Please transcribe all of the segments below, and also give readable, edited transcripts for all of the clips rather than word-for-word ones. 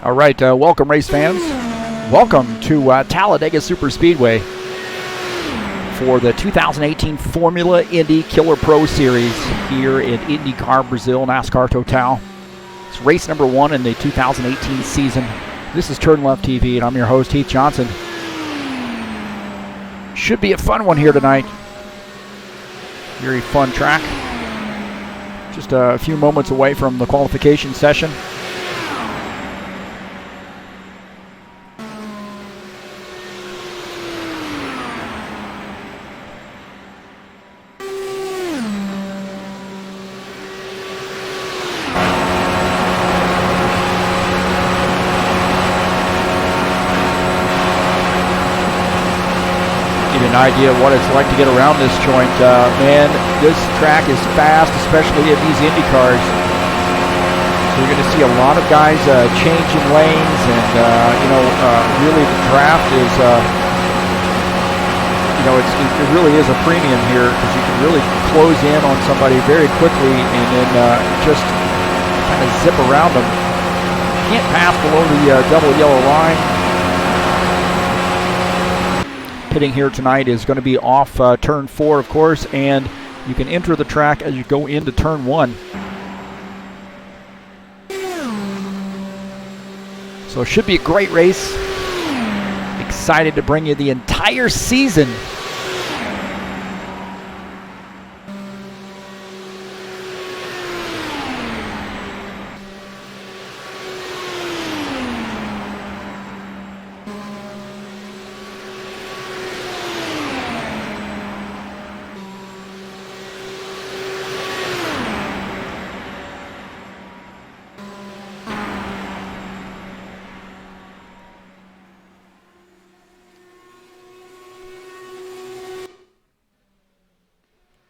All right, welcome race fans. Welcome to Talladega Superspeedway for the 2018 Formula Indy Killer Pro Series here in Indy, Brazil, NASCAR Total. It's race number 1 in the 2018 season. This is TurnLeft TV, and I'm your host, Heath Johnson. Should be a fun one here tonight. Very fun track. Just a few moments away from the qualification session. Idea of what it's like to get around this joint. Man, this track is fast, especially in these Indy cars. So you're going to see a lot of guys changing lanes, and really the draft is, it really is a premium here because you can really close in on somebody very quickly and then just kind of zip around them. Can't pass below the double yellow line. Pitting here tonight is going to be off turn 4, of course, and you can enter the track as you go into turn 1. So it should be a great race. Excited to bring you the entire season.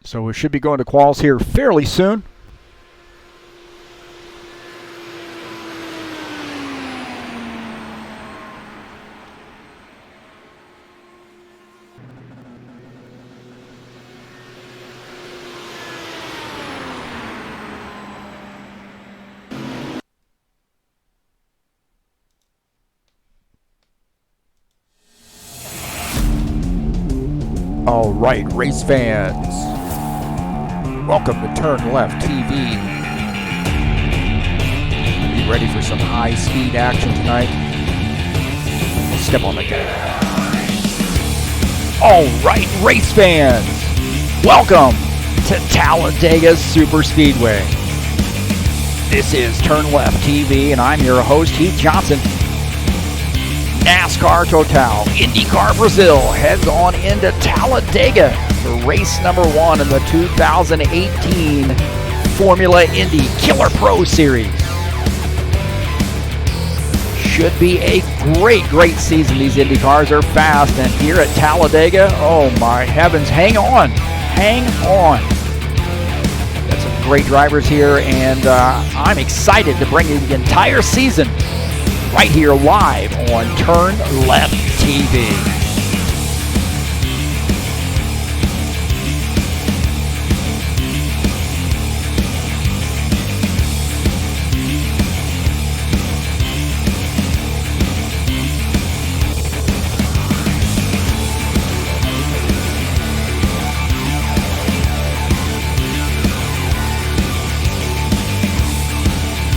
So we should be going to quals here fairly soon. All right, race fans. Welcome to TurnLeft TV. Be ready for some high-speed action tonight. Step on the gas. All right, race fans. Welcome to Talladega Superspeedway. This is TurnLeft TV, and I'm your host, Heath Johnson. NASCAR Total, IndyCar Brazil heads on into Talladega for race number 1 in the 2018 Formula Indy Killer Pro Series. Should be a great season. These Indy cars are fast, and here at Talladega, oh my heavens, hang on. Got some great drivers here, and I'm excited to bring you the entire season right here live on TurnLeft TV.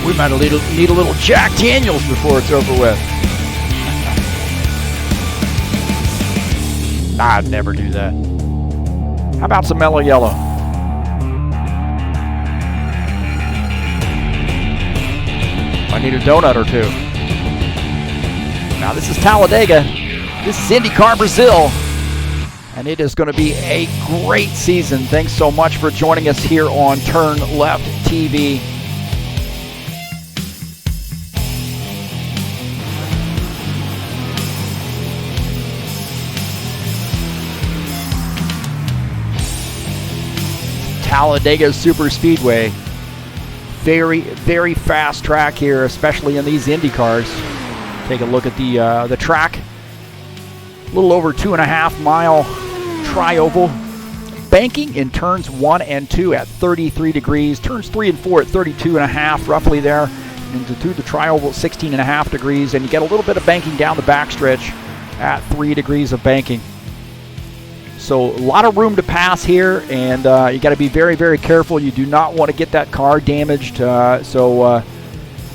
We might need a little Jack Daniels before it's over with. I'd never do that. How about some mellow yellow? I need a donut or two. Now this is Talladega. This is IndyCar Brazil. And it is going to be a great season. Thanks so much for joining us here on TurnLeft TV. Talladega Superspeedway. Very fast track here, especially in these Indy cars. Take a look at the track. A little over 2.5 mile tri-oval. Banking in turns 1 and 2 at 33 degrees. Turns 3 and 4 at 32.5, roughly there. into the trioval 16.5 degrees, and you get a little bit of banking down the backstretch at 3 degrees of banking. So a lot of room to pass here, and you got to be very, very careful. You do not want to get that car damaged. So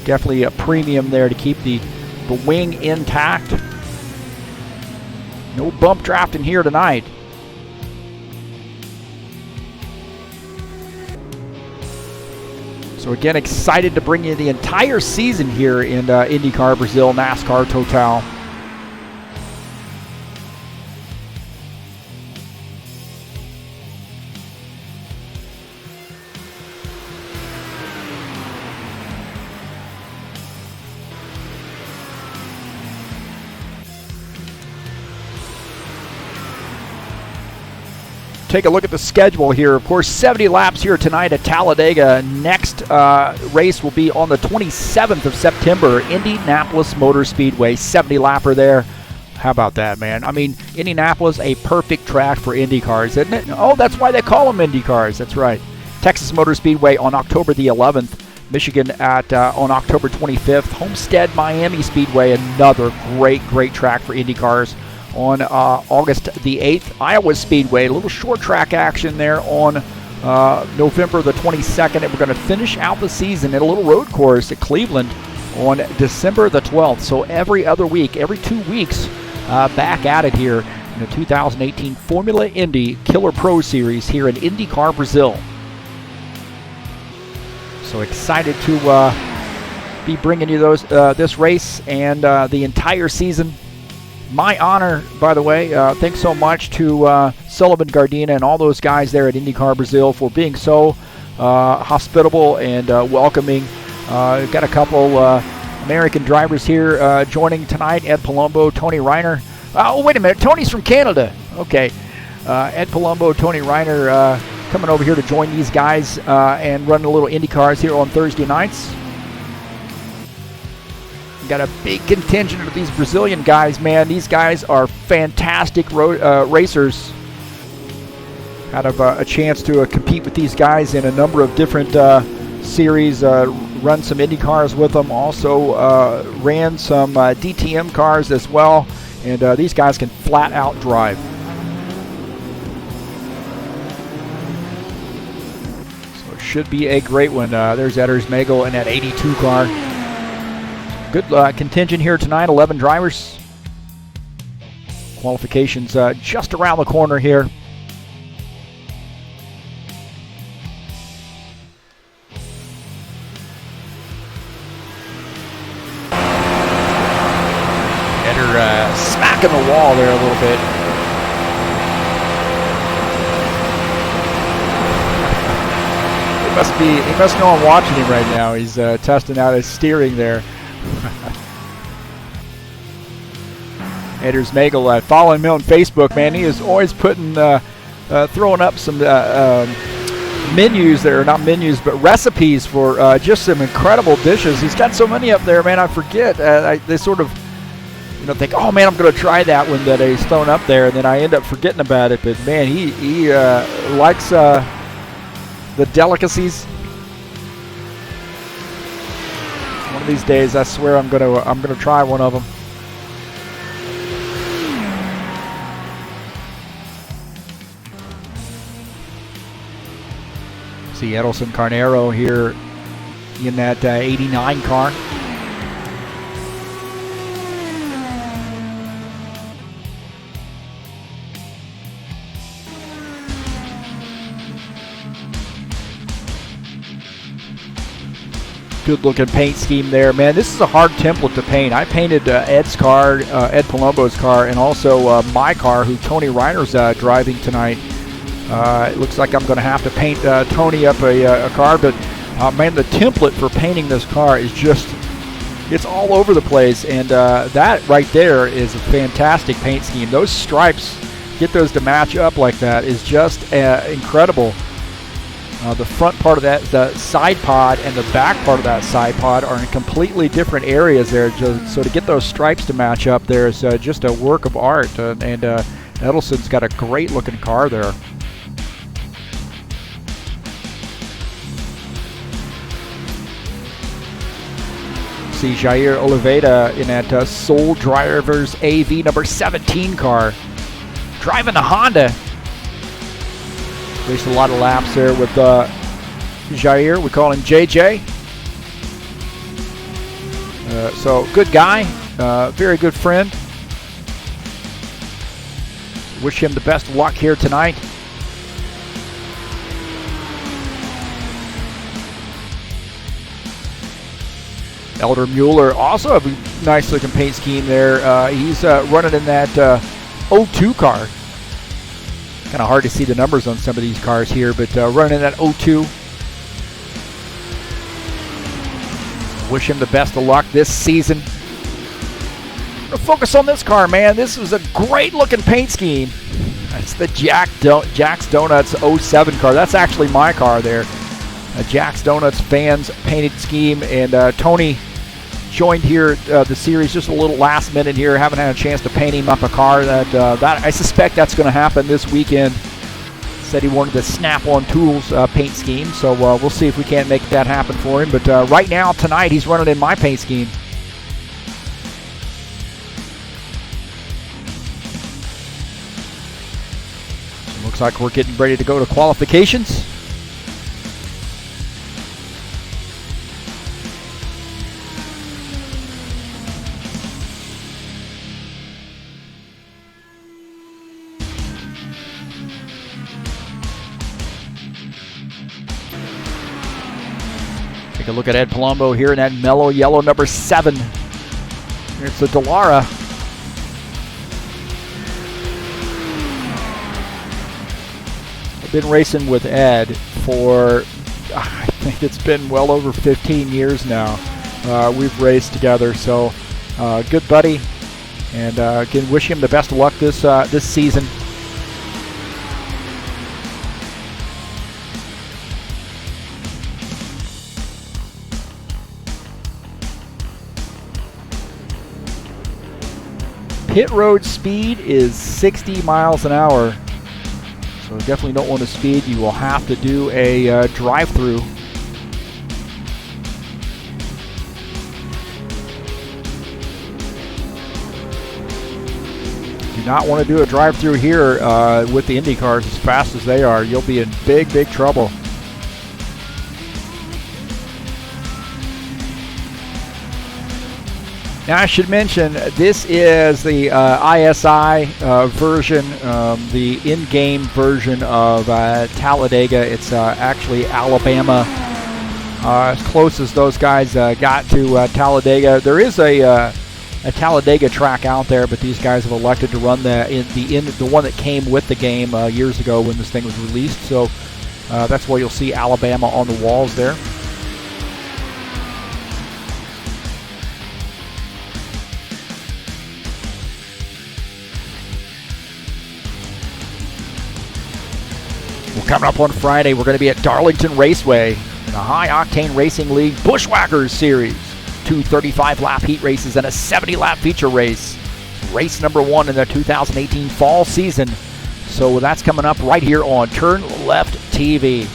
definitely a premium there to keep the wing intact. No bump drafting here tonight. So again, excited to bring you the entire season here in IndyCar Brazil, NASCAR Total. Take a look at the schedule here. Of course, 70 laps here tonight at Talladega. Next race will be on the 27th of September, Indianapolis Motor Speedway. 70 lapper there. How about that, man? I mean, Indianapolis, a perfect track for Indy cars, isn't it? Oh, that's why they call them Indy cars. That's right. Texas Motor Speedway on October the 11th. Michigan on October 25th. Homestead Miami Speedway, another great track for Indy cars. On August the 8th, Iowa Speedway, a little short track action there on November the 22nd. And we're going to finish out the season at a little road course at Cleveland on December the 12th. So every other week, every 2 weeks, back at it here in the 2018 Formula Indy Killer Pro Series here in IndyCar Brazil. So excited to be bringing you this race and the entire season. My honor, by the way. Thanks so much to Sullivan Gardena and all those guys there at IndyCar Brazil for being so hospitable and welcoming. Got a couple American drivers here joining tonight. Ed Palumbo, Tony Reiner. Oh, wait a minute. Tony's from Canada. Okay. Ed Palumbo, Tony Reiner coming over here to join these guys and running a little IndyCars here on Thursday nights. Got a big contingent of these Brazilian guys, man. These guys are fantastic racers. Had a chance to compete with these guys in a number of different series, run some Indy cars with them. Also ran some DTM cars as well. And these guys can flat out drive. So it should be a great one. There's Edders Magel in that 82 car. Good contingent here tonight, 11 drivers. Qualifications just around the corner here. Eder smacking the wall there a little bit. He must know I'm watching him right now. He's testing out his steering there. Anders Magel, following him on Facebook, man. He is always putting, throwing up some menus there, not menus, but recipes for just some incredible dishes. He's got so many up there, man. I forget. They sort of, think, oh man, I'm going to try that one that he's thrown up there, and then I end up forgetting about it. But man, he likes the delicacies. One of these days, I swear I'm gonna try one of them. See Edelson Carnero here in that 89 car. Good looking paint scheme there, man. This is a hard template to paint. I painted Ed's car, Ed Palumbo's car, and also my car, who Tony Reiner's driving tonight. It looks like I'm going to have to paint Tony up a car, but man, the template for painting this car is just, it's all over the place, and that right there is a fantastic paint scheme. Those stripes, get those to match up like that is just incredible. The front part of that, the side pod, and the back part of that side pod are in completely different areas there. So to get those stripes to match up there is just a work of art. And Edelson's got a great looking car there. see Jair Oliveira in that Soul Drivers AV number 17 car. Driving the Honda. Raced a lot of laps there with Jair. We call him JJ. So good guy. Very good friend. Wish him the best of luck here tonight. Elder Mueller, also a nice looking paint scheme there. He's running in that 02 car. Kind of hard to see the numbers on some of these cars here, but running in that 02. Wish him the best of luck this season. Focus on this car, man. This was a great looking paint scheme. That's the Jack's Donuts 07 car. That's actually my car there. Jack's Donuts fans painted scheme, and Tony joined here the series just a little last minute here. Haven't had a chance to paint him up a car. That I suspect that's going to happen this weekend. Said he wanted the Snap-on Tools paint scheme, so we'll see if we can't make that happen for him. But right now, tonight, he's running in my paint scheme. Looks like we're getting ready to go to qualifications. Take a look at Ed Palumbo here in that mellow yellow number 7. Here's the Dallara. I've been racing with Ed for, I think it's been well over 15 years now. We've raced together, so good buddy. And again, wish him the best of luck this season. Pit road speed is 60 miles an hour, so definitely don't want to speed. You will have to do a drive-through. Do not want to do a drive-through here with the Indy cars as fast as they are. You'll be in big trouble. Now I should mention, this is the ISI version, the in-game version of Talladega. It's actually Alabama, as close as those guys got to Talladega. There is a Talladega track out there, but these guys have elected to run the one that came with the game years ago when this thing was released. So that's why you'll see Alabama on the walls there. Coming up on Friday, we're going to be at Darlington Raceway in the High Octane Racing League Bushwhackers Series. 2 35-lap heat races and a 70-lap feature race. Race number 1 in the 2018 fall season. So that's coming up right here on TurnLeft TV.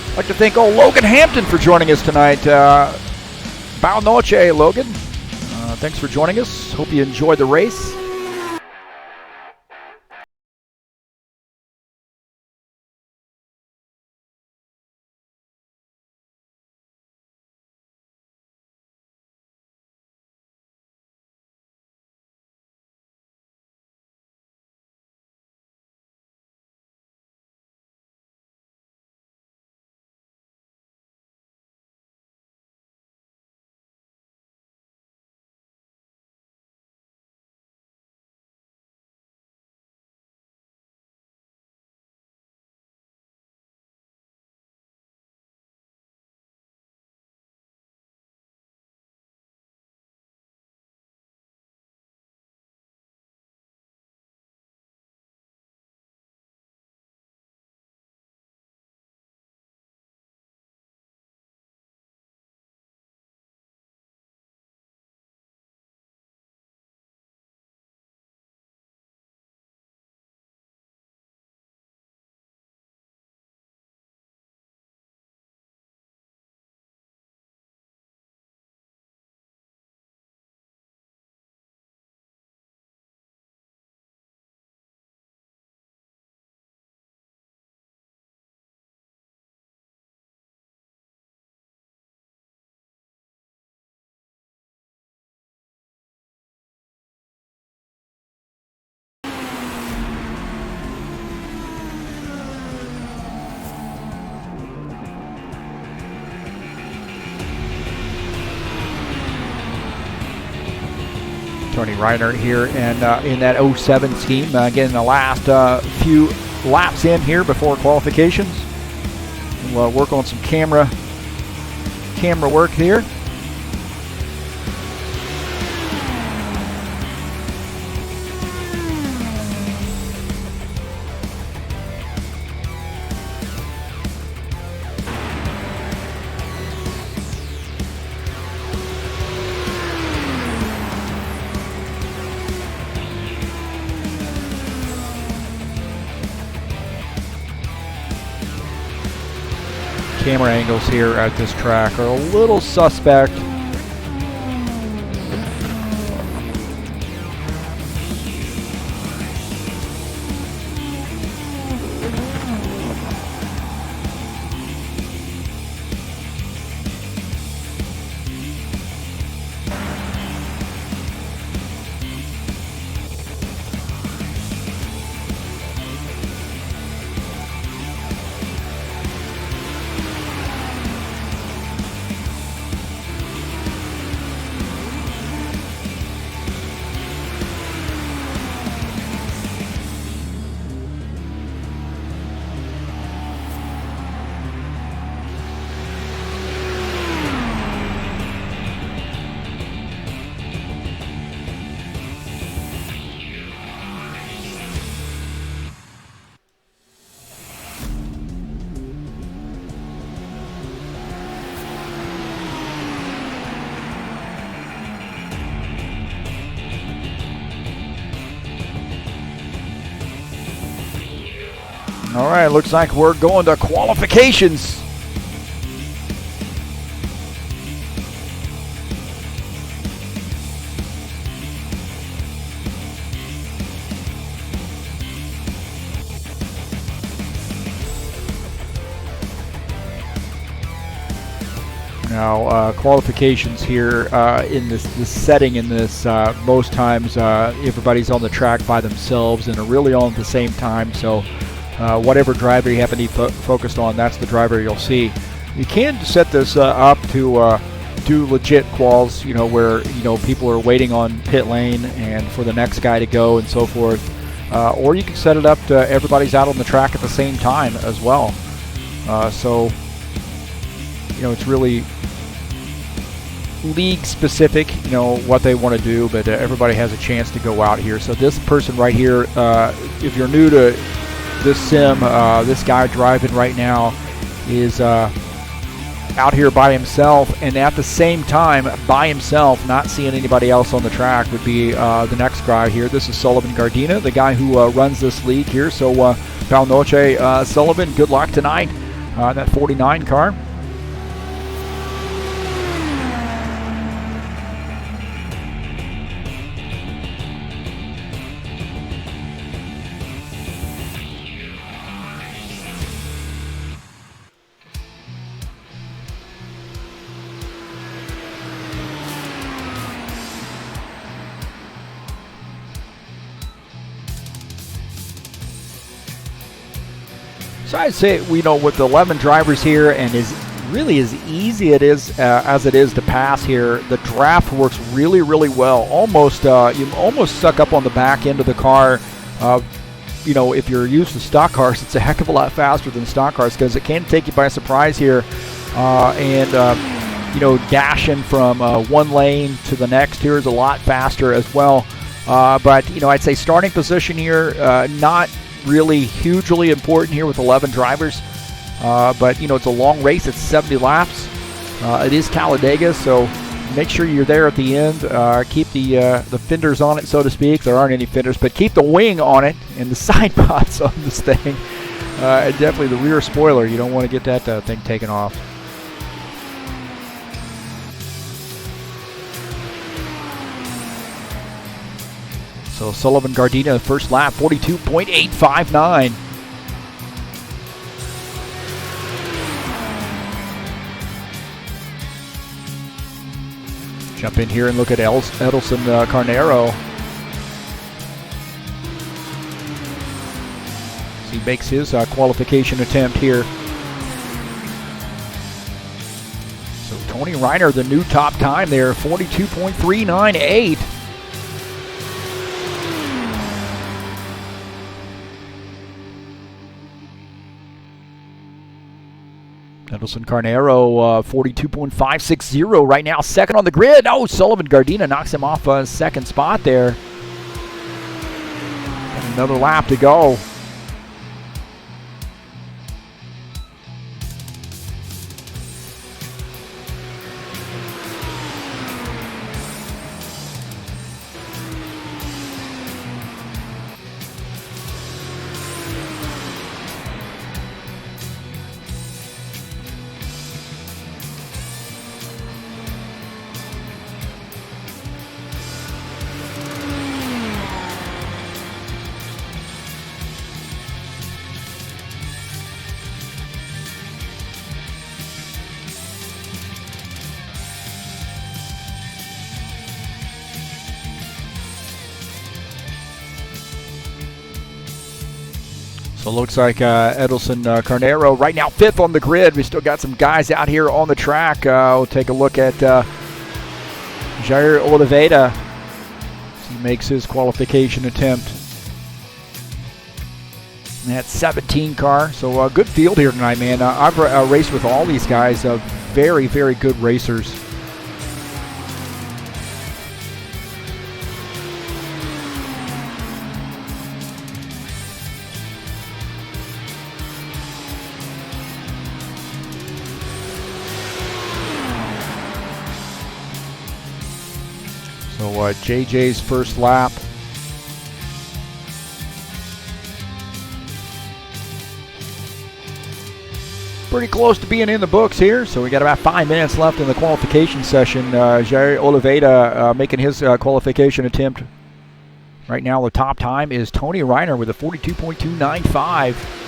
I'd like to thank Logan Hampton for joining us tonight. Boa noche, Logan. Thanks for joining us. Hope you enjoyed the race. Tony Reiner here, and in that 07 scheme, getting the last few laps in here before qualifications. We'll work on some camera work here. Camera angles here at this track are a little suspect. All right, looks like we're going to qualifications. Now, qualifications here in this setting, in this most times everybody's on the track by themselves and are really on at the same time. So whatever driver you happen to be focused on, that's the driver you'll see. You can set this up to do legit quals, where people are waiting on pit lane and for the next guy to go and so forth. Or you can set it up to everybody's out on the track at the same time as well. So it's really league specific, what they want to do, but everybody has a chance to go out here. So this person right here, if you're new to this sim, this guy driving right now is out here by himself, and at the same time by himself, not seeing anybody else on the track, would be the next guy here. This is Sullivan Gardena, the guy who runs this league here. So Pal Noche, Sullivan, good luck tonight in that 49 car. So I'd say, with the 11 drivers here, and really as easy it is as it is to pass here, the draft works really, really well. You almost suck up on the back end of the car. If you're used to stock cars, it's a heck of a lot faster than stock cars, because it can take you by surprise here, dashing from one lane to the next here is a lot faster as well. But I'd say starting position here, not really hugely important here with 11 drivers, but it's a long race. It's 70 laps. It is Talladega, so make sure you're there at the end. Keep the fenders on it, so to speak. There aren't any fenders, but keep the wing on it and the side pods on this thing, and definitely the rear spoiler. You don't want to get that thing taken off. So Sullivan Gardena, first lap, 42.859. Jump in here and look at Edelson Carnero. He makes his qualification attempt here. So Tony Reiner, the new top time there, 42.398. Edilson Carnero, 42.560 right now, second on the grid. Oh, Sullivan Gardena knocks him off a second spot there. Got another lap to go. So it looks like Edilson Carnero right now fifth on the grid. We still got some guys out here on the track. We'll take a look at Jair Oliveira as he makes his qualification attempt. And that 17 car. So a good field here tonight, man. I've raced with all these guys. Very, very good racers. So JJ's first lap. Pretty close to being in the books here. So we got about 5 minutes left in the qualification session. Jair Oliveira making his qualification attempt. Right now the top time is Tony Reiner with a 42.295.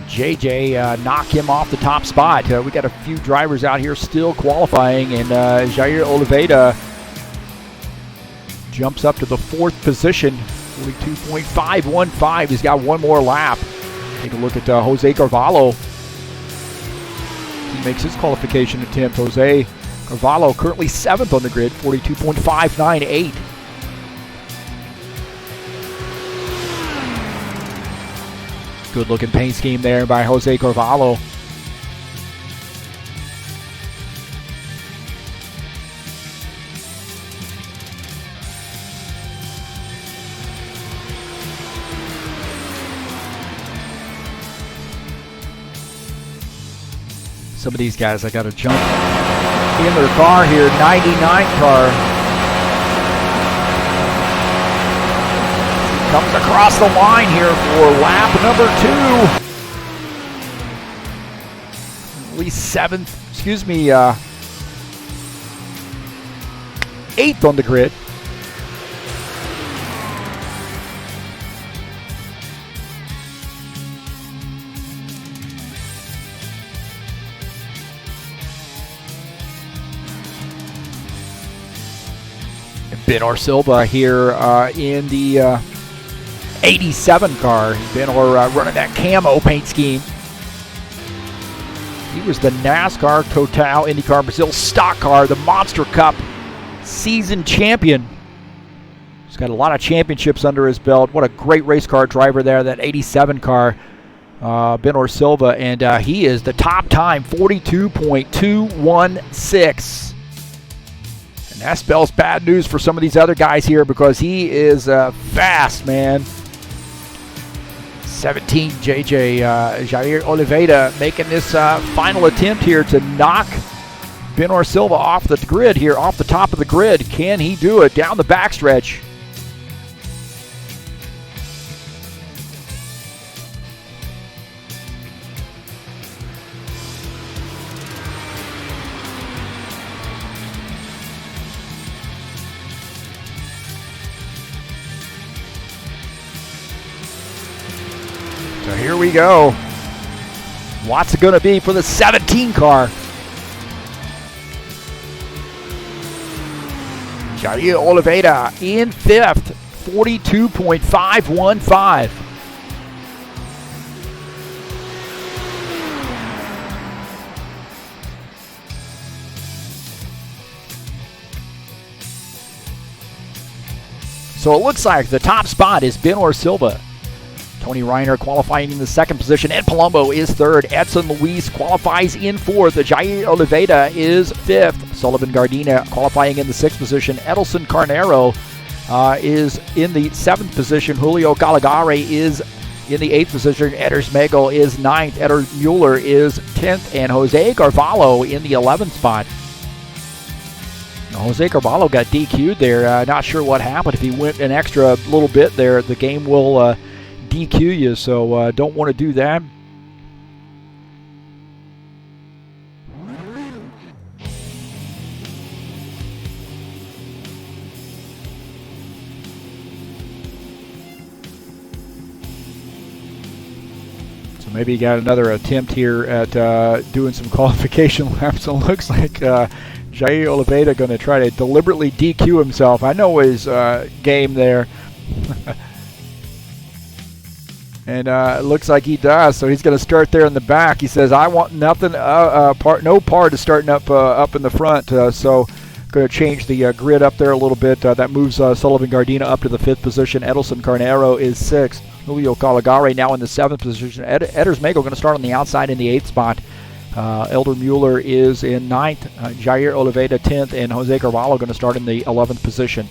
JJ knock him off the top spot. We got a few drivers out here still qualifying, and Jair Oliveira jumps up to the fourth position, 42.515. He's got one more lap. Take a look at Jose Carvalho. He makes his qualification attempt. Jose Carvalho currently seventh on the grid, 42.598. Good looking paint scheme there by Jose Carvalho. Some of these guys I got to jump in their car here. 99 car comes across the line here for lap number 2. At least eighth on the grid. Benor Silva here in the 87 car. Benor running that camo paint scheme. He was the NASCAR Total IndyCar Brasil stock car, the Monster Cup season champion. He's got a lot of championships under his belt. What a great race car driver there, that 87 car, Benor Silva. And he is the top time, 42.216. And that spells bad news for some of these other guys here because he is fast, man. 17 JJ, Jair Oliveira making this final attempt here to knock Benor Silva off the grid here, off the top of the grid. Can he do it down the backstretch? So here we go. What's it going to be for the 17 car? Jair Oliveira in fifth, 42.515. So it looks like the top spot is Benor Silva. Tony Reiner qualifying in the second position. Ed Palumbo is third. Edson Luis qualifies in fourth. Jair Oliveira is fifth. Sullivan Gardina qualifying in the sixth position. Edelson Carnero is in the seventh position. Julio Calagare is in the eighth position. Eder Smegel is ninth. Eder Mueller is 10th. And Jose Carvalho in the 11th spot. Jose Carvalho got DQ'd there. Not sure what happened. If he went an extra little bit there, the game will DQ you, so don't want to do that. So maybe he got another attempt here at doing some qualification laps. It looks like Jair Oliveira going to try to deliberately DQ himself. I know his game there. And it looks like he does, so he's going to start there in the back. He says, I want nothing, no part of starting up in the front, so going to change the grid up there a little bit. That moves Sullivan Gardina up to the fifth position. Edelson Carnero is sixth. Julio Calagare now in the seventh position. Eder Smegel going to start on the outside in the eighth spot. Elder Mueller is in ninth. Jair Oliveira 10th, and Jose Carvalho going to start in the 11th position.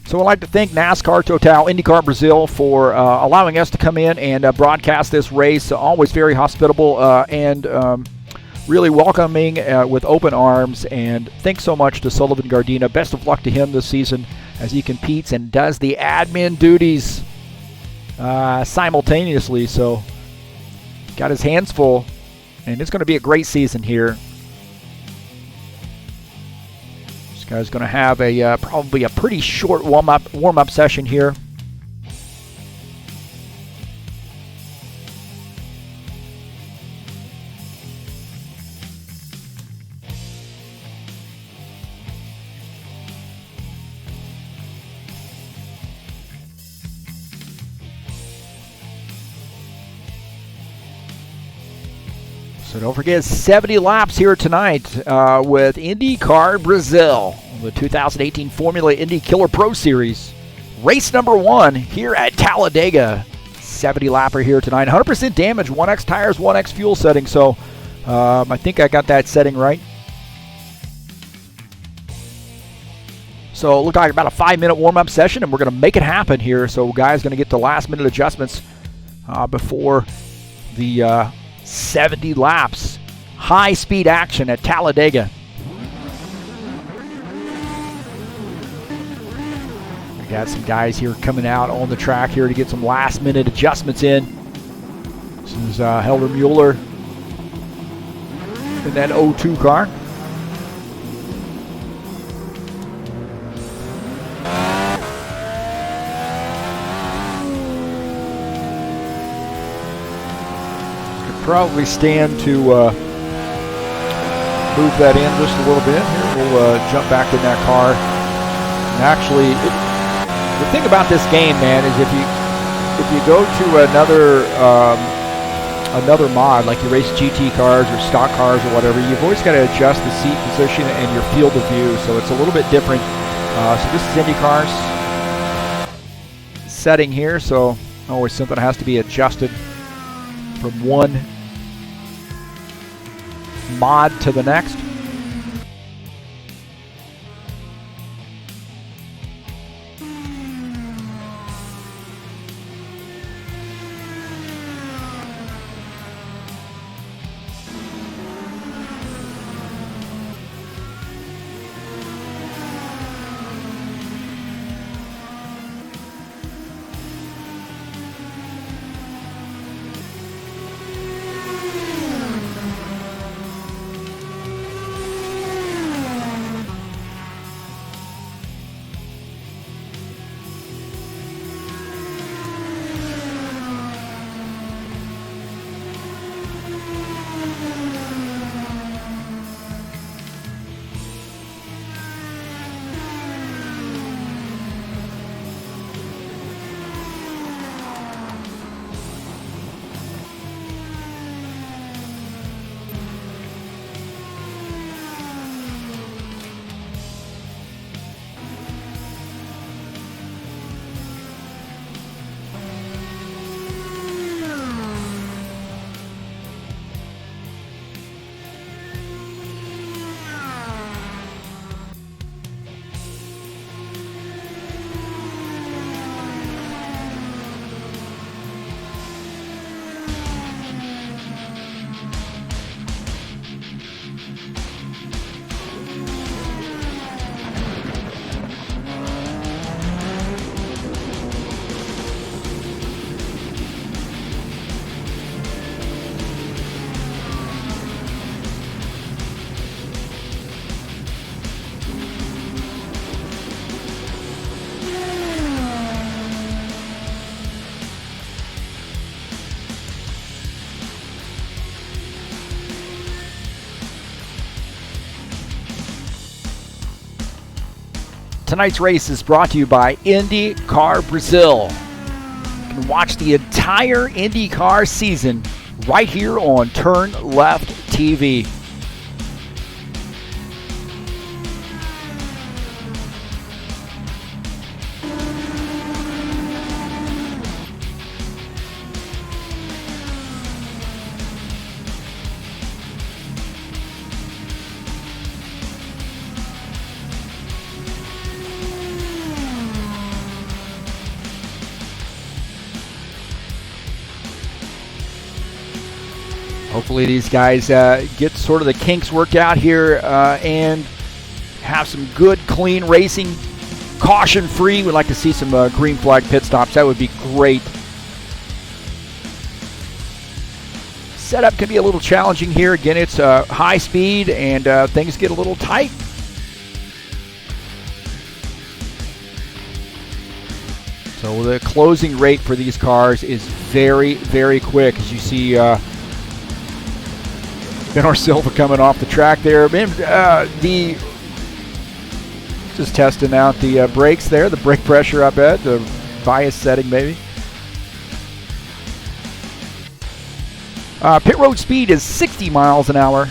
So I'd like to thank NASCAR Total IndyCar Brazil for allowing us to come in and broadcast this race. Always very hospitable and really welcoming with open arms. And thanks so much to Sullivan Gardina. Best of luck to him this season as he competes and does the admin duties simultaneously. So got his hands full, and it's going to be a great season here. This guy's going to have a probably a pretty short warm-up session here. So don't forget, 70 laps here tonight with IndyCar Brazil, the 2018 Formula Indy Killer Pro Series. Race number 1 here at Talladega. 70 lapper here tonight. 100% damage, 1X tires, 1X fuel setting. So I think I got that setting right. So it looked like about a 5-minute warm-up session, and we're going to make it happen here. So guys going to get the last-minute adjustments before the 70 laps. High-speed action at Talladega. We got some guys here coming out on the track here to get some last-minute adjustments in. This is Helder Mueller in that 02 car. Probably stand to move that in just a little bit. Here we'll jump back in that car. And actually, the thing about this game, man, is if you go to another mod, like you race GT cars or stock cars or whatever, you've always got to adjust the seat position and your field of view. So it's a little bit different. So this is IndyCar's setting here. So always something has to be adjusted from one mod to the next. tonight's race is brought to you by IndyCar Brasil. You can watch the entire IndyCar season right here on TurnLeft TV. Hopefully these guys get sort of the kinks worked out here and have some good, clean racing, caution-free. We'd like to see some green flag pit stops. That would be great. Setup can be a little challenging here. Again, it's high speed and things get a little tight. So the closing rate for these cars is very, very quick. As you see, Ben Silva coming off the track there. Just testing out the brakes there, the brake pressure, I bet, the bias setting maybe. Pit road speed is 60 miles an hour.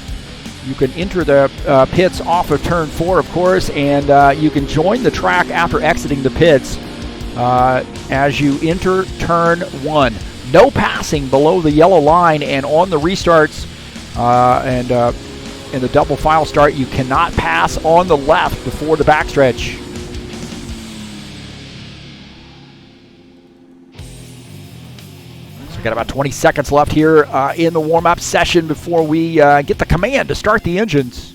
You can enter the pits off of turn 4, of course, and you can join the track after exiting the pits as you enter turn 1. No passing below the yellow line, and on the restarts and in the double file start, you cannot pass on the left before the backstretch. So we got about 20 seconds left here in the warm-up session before we get the command to start the engines.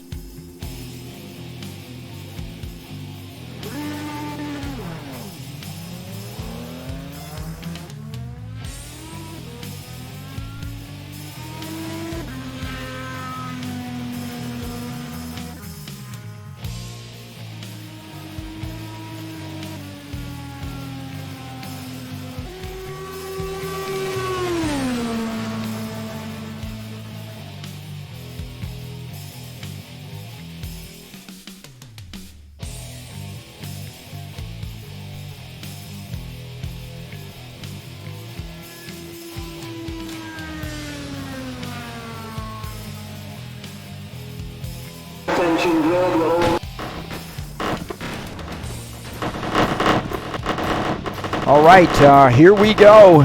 All right, here we go.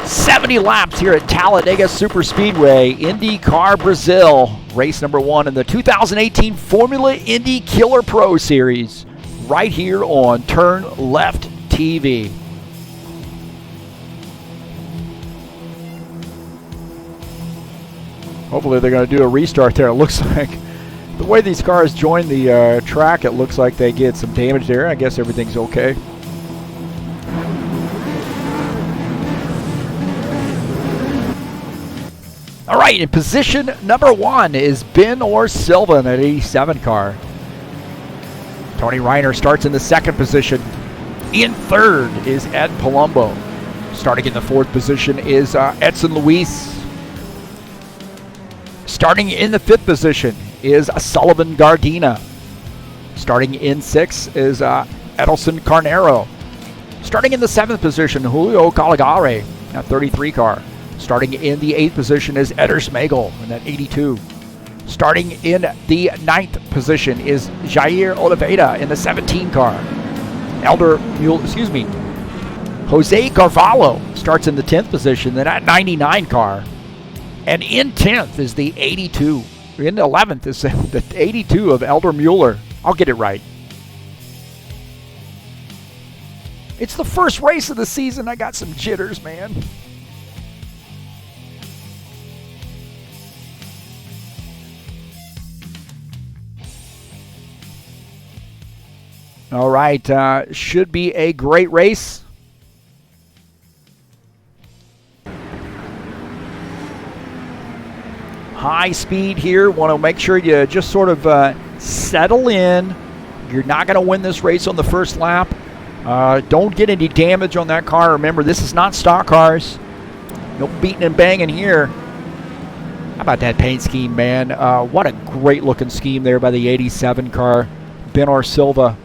70 laps here at Talladega Superspeedway, IndyCar Brasil. Race number 1 in the 2018 Formula Indy Killer Pro Series. Right here on TurnLeft TV. Hopefully they're going to do a restart there. It looks like the way these cars join the track, it looks like they get some damage there. I guess everything's okay. All right, in position number 1 is Ben Silva in that 87 car. Tony Reiner starts in the 2nd position. In 3rd is Ed Palumbo. Starting in the 4th position is Edson Luis. Starting in the 5th position is Sullivan Gardina. Starting in 6th is Edelson Carnero. Starting in the 7th position, Julio Caligari, that 33 car. Starting in the 8th position is Eder Smagel in that 82. Starting in the 9th position is Jair Oliveira in the 17 car. Jose Carvalho starts in the 10th position in that 99 car. And in 10th is the 82. In the 11th is the 82 of Elder Mueller. I'll get it right. It's the first race of the season. I got some jitters, man. All right, should be a great race. High speed here. Want to make sure you just sort of settle in. You're not going to win this race on the first lap. Don't get any damage on that car. Remember, this is not stock cars. No beating and banging here. How about that paint scheme, man? What a great looking scheme there by the 87 car. Ben Silva.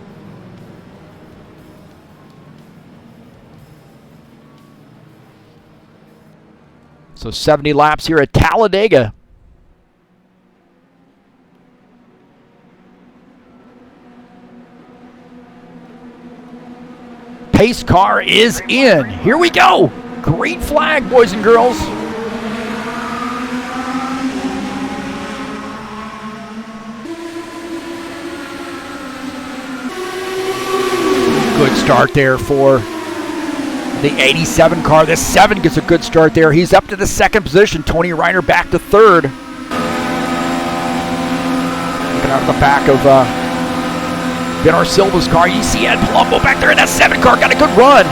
So 70 laps here at Talladega. Pace car is in. Here we go. Green flag, boys and girls. Good start there for the 87 car. The 7 gets a good start there. He's up to the second position. Tony Reiner back to third. Looking out of the back of Ben Silva's car. You see Ed Palumbo back there in that 7 car. Got a good run.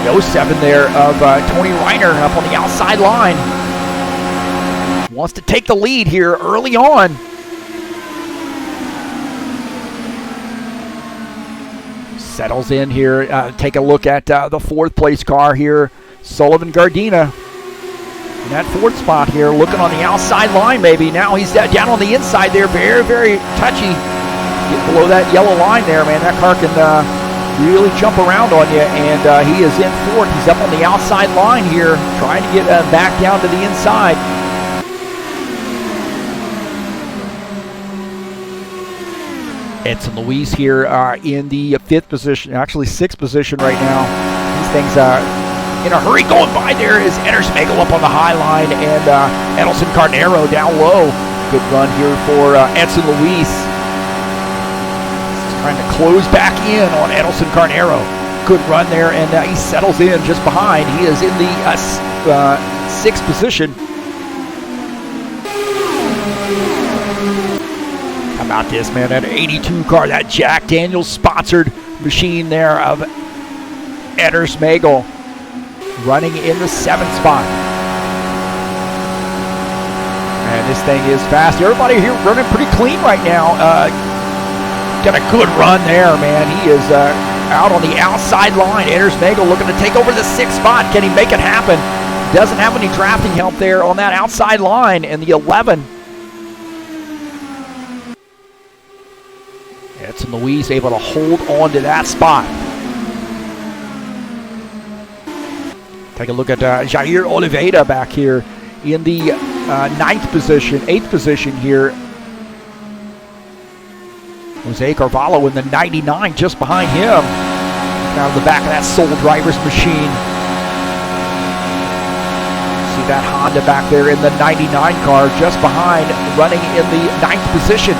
The 07 there of Tony Reiner up on the outside line. Wants to take the lead here early on. Settles in here. Take a look at the fourth place car here. Sullivan Gardena in that fourth spot here, looking on the outside line maybe. Now he's down on the inside there. Very, very touchy. Get below that yellow line there, man. That car can really jump around on you, and he is in fourth. He's up on the outside line here, trying to get back down to the inside. Edson Luis here in the fifth position, actually sixth position right now. These things in a hurry going by there is Enners Magel up on the high line, and Edelson Carnero down low. Good run here for Edson Luis. Trying to close back in on Edelson Carnero. Good run there, and he settles in just behind. He is in the sixth position. How about this, man? That 82 car, that Jack Daniels sponsored machine there of Enners Magel running in the 7th spot. And this thing is fast. Everybody here running pretty clean right now. Got a good run there, man. He is out on the outside line. Enners Magel looking to take over the 6th spot. Can he make it happen? Doesn't have any drafting help there on that outside line. And the 11. Edson Luis able to hold on to that spot. Take a look at Jair Oliveira back here in the 9th position, 8th position here. Jose Carvalho in the 99 just behind him. Out of the back of that Soul Drivers machine. See that Honda back there in the 99 car just behind, running in the 9th position.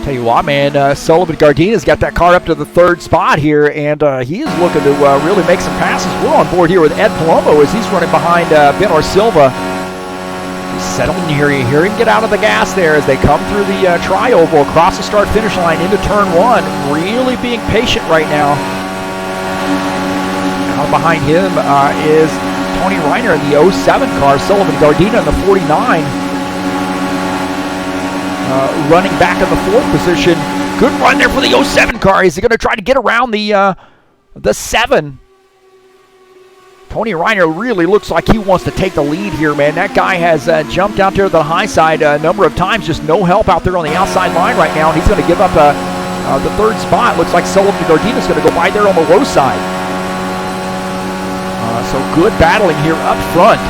Tell you what, man, Sullivan Gardena's got that car up to the 3rd spot here, and he is looking to really make some passes. We're on board here with Ed Palumbo as he's running behind Ben Silva. He's settling here. You hear him get out of the gas there as they come through the tri-oval across the start-finish line into turn 1. Really being patient right now. Out behind him is Tony Reiner in the 07 car. Sullivan Gardena in the 49. Running back in the 4th position. Good run there for the 07 car. Is he going to try to get around the 7? Tony Reiner really looks like he wants to take the lead here, man. That guy has jumped out there to the high side a number of times. Just no help out there on the outside line right now. And he's going to give up the 3rd spot. Looks like Sullivan Gardena's going to go by there on the low side. So good battling here up front.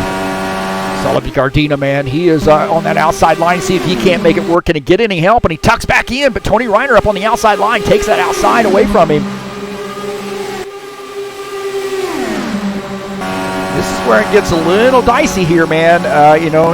Sullivan Gardena, man, he is on that outside line. See if he can't make it work. Can he get any help? And he tucks back in, but Tony Reiner up on the outside line takes that outside away from him. This is where it gets a little dicey here, man,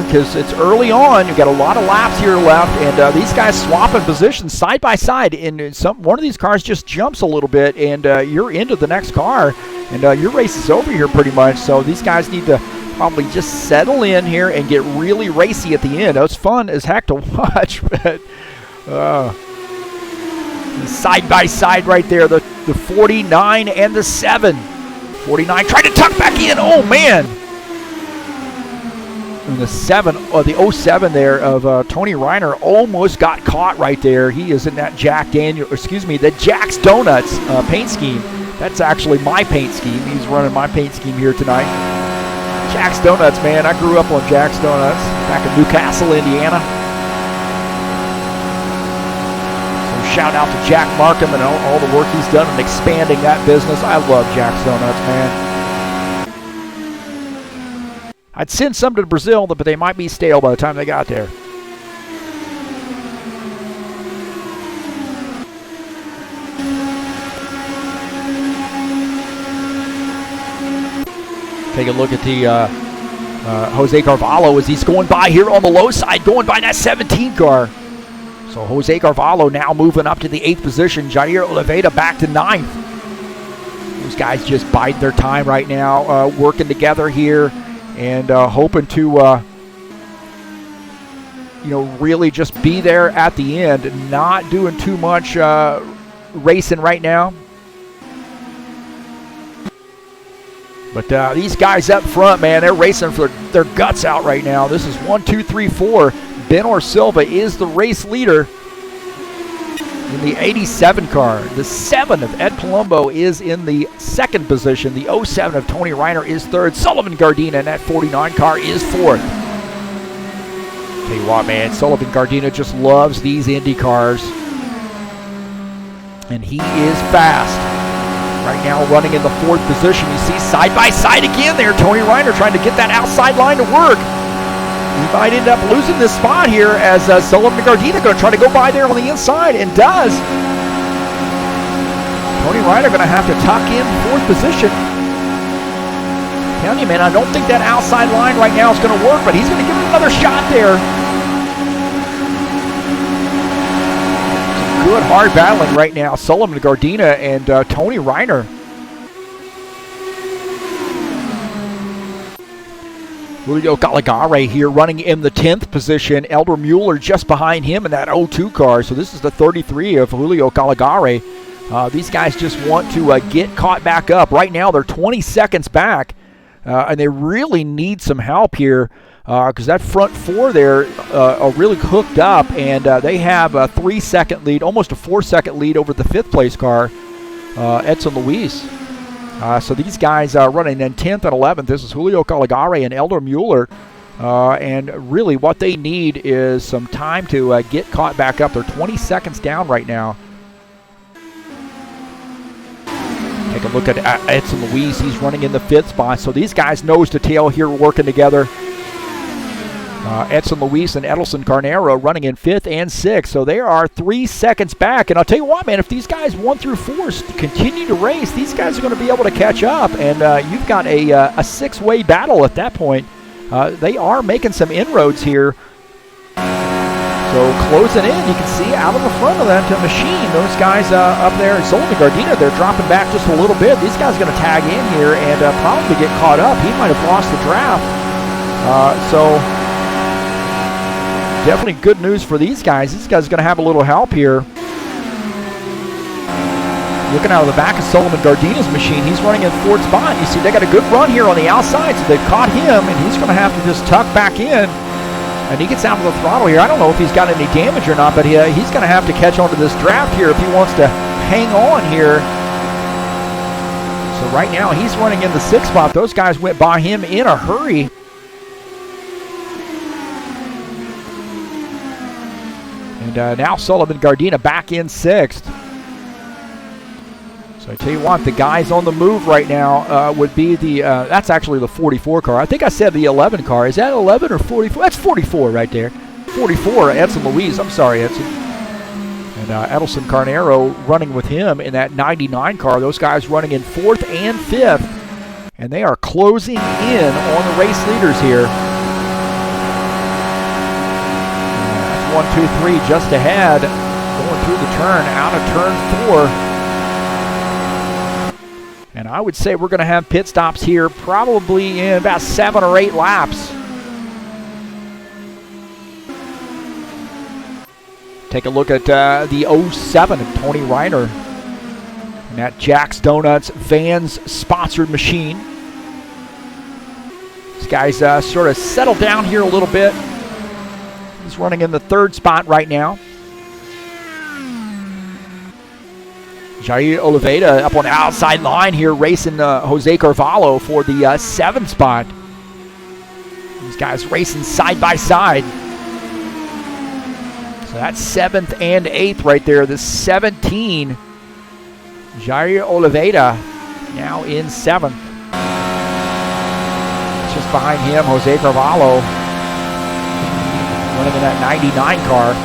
because it's early on. You've got a lot of laps here left, and these guys swapping positions side by side. And one of these cars just jumps a little bit, and you're into the next car, and your race is over here pretty much. So these guys need to probably just settle in here and get really racy at the end. It's fun as heck to watch, but side by side right there, the 49 and the 7. 49 trying to tuck back in. Oh, man. And the 7, the 07 there of Tony Reiner almost got caught right there. He is in that the Jack's Donuts paint scheme. That's actually my paint scheme. He's running my paint scheme here tonight. Jack's Donuts, man. I grew up on Jack's Donuts back in Newcastle, Indiana. So shout out to Jack Markham and all the work he's done in expanding that business. I love Jack's Donuts, man. I'd send some to Brazil, but they might be stale by the time they got there. Take a look at the Jose Carvalho as he's going by here on the low side, going by that 17 car. So Jose Carvalho now moving up to the 8th position. Jair Oliveira back to 9th. Those guys just biding their time right now, working together here and hoping to, really just be there at the end, not doing too much racing right now. But these guys up front, man, they're racing for their guts out right now. This is 1, 2, 3, 4. Benor Silva is the race leader in the 87 car. The 7 of Ed Palumbo is in the 2nd position. The 07 of Tony Reiner is 3rd. Sullivan Gardena in that 49 car is 4th. Tell you what, man, Sullivan Gardena just loves these Indy cars. And he is fast. Right now running in the 4th position. You see side by side again there. Tony Reiner trying to get that outside line to work. He might end up losing this spot here as Sullivan Gardena going to try to go by there on the inside, and does. Tony Reiner going to have to tuck in 4th position. I'm telling you, man, I don't think that outside line right now is going to work, but he's going to give it another shot there. Good hard battling right now. Sullivan Gardena and Tony Reiner. Julio Caligari here running in the 10th position. Elder Mueller just behind him in that 02 car. So this is the 33 of Julio Caligari. These guys just want to get caught back up. Right now they're 20 seconds back, and they really need some help here. Because that front 4 there are really hooked up, and they have a 3-second lead, almost a 4-second lead over the 5th place car, Edson Luis. So these guys are running in 10th and 11th. This is Julio Caligari and Elder Mueller. And really what they need is some time to get caught back up. They're 20 seconds down right now. Take a look at Edson Luis. He's running in the 5th spot. So these guys nose to tail here working together. Edson Luis and Edelson Carnero running in 5th and 6th. So they are 3 seconds back. And I'll tell you what, man, if these guys 1 through 4 continue to race, these guys are going to be able to catch up. And you've got a 6-way battle at that point. They are making some inroads here. So closing in, you can see out of the front of that machine, those guys up there, Sullivan Gardena, they're dropping back just a little bit. These guys are going to tag in here and probably get caught up. He might have lost the draft. So definitely good news for these guys. These guys are going to have a little help here. Looking out of the back of Sullivan Gardena's machine, he's running in 4th spot. You see they got a good run here on the outside, so they've caught him, and he's going to have to just tuck back in. And he gets out of the throttle here. I don't know if he's got any damage or not, but he's going to have to catch on to this draft here if he wants to hang on here. So right now he's running in the 6th spot. Those guys went by him in a hurry. And now Sullivan Gardena back in 6th. So I tell you what, the guys on the move right now would be the, that's actually the 44 car. I think I said the 11 car. Is that 11 or 44? That's 44 right there. 44, Edson Luis. I'm sorry, Edson. And Edelson Carnero running with him in that 99 car. Those guys running in 4th and 5th. And they are closing in on the race leaders here. 1, 2, 3 just ahead, going through the turn, out of turn 4. And I would say we're going to have pit stops here probably in about 7 or 8 laps. Take a look at the 07 of Tony Reiner. And that Jack's Donuts Vans sponsored machine. These guys sort of settle down here a little bit. He's running in the 3rd spot right now. Jair Oliveira up on the outside line here racing Jose Carvalho for the 7th spot. guys racing side by side. So that's 7th and 8th right there. The 17, Jair Oliveira, now in 7th. Just behind him, Jose Carvalho, running in that 99 car.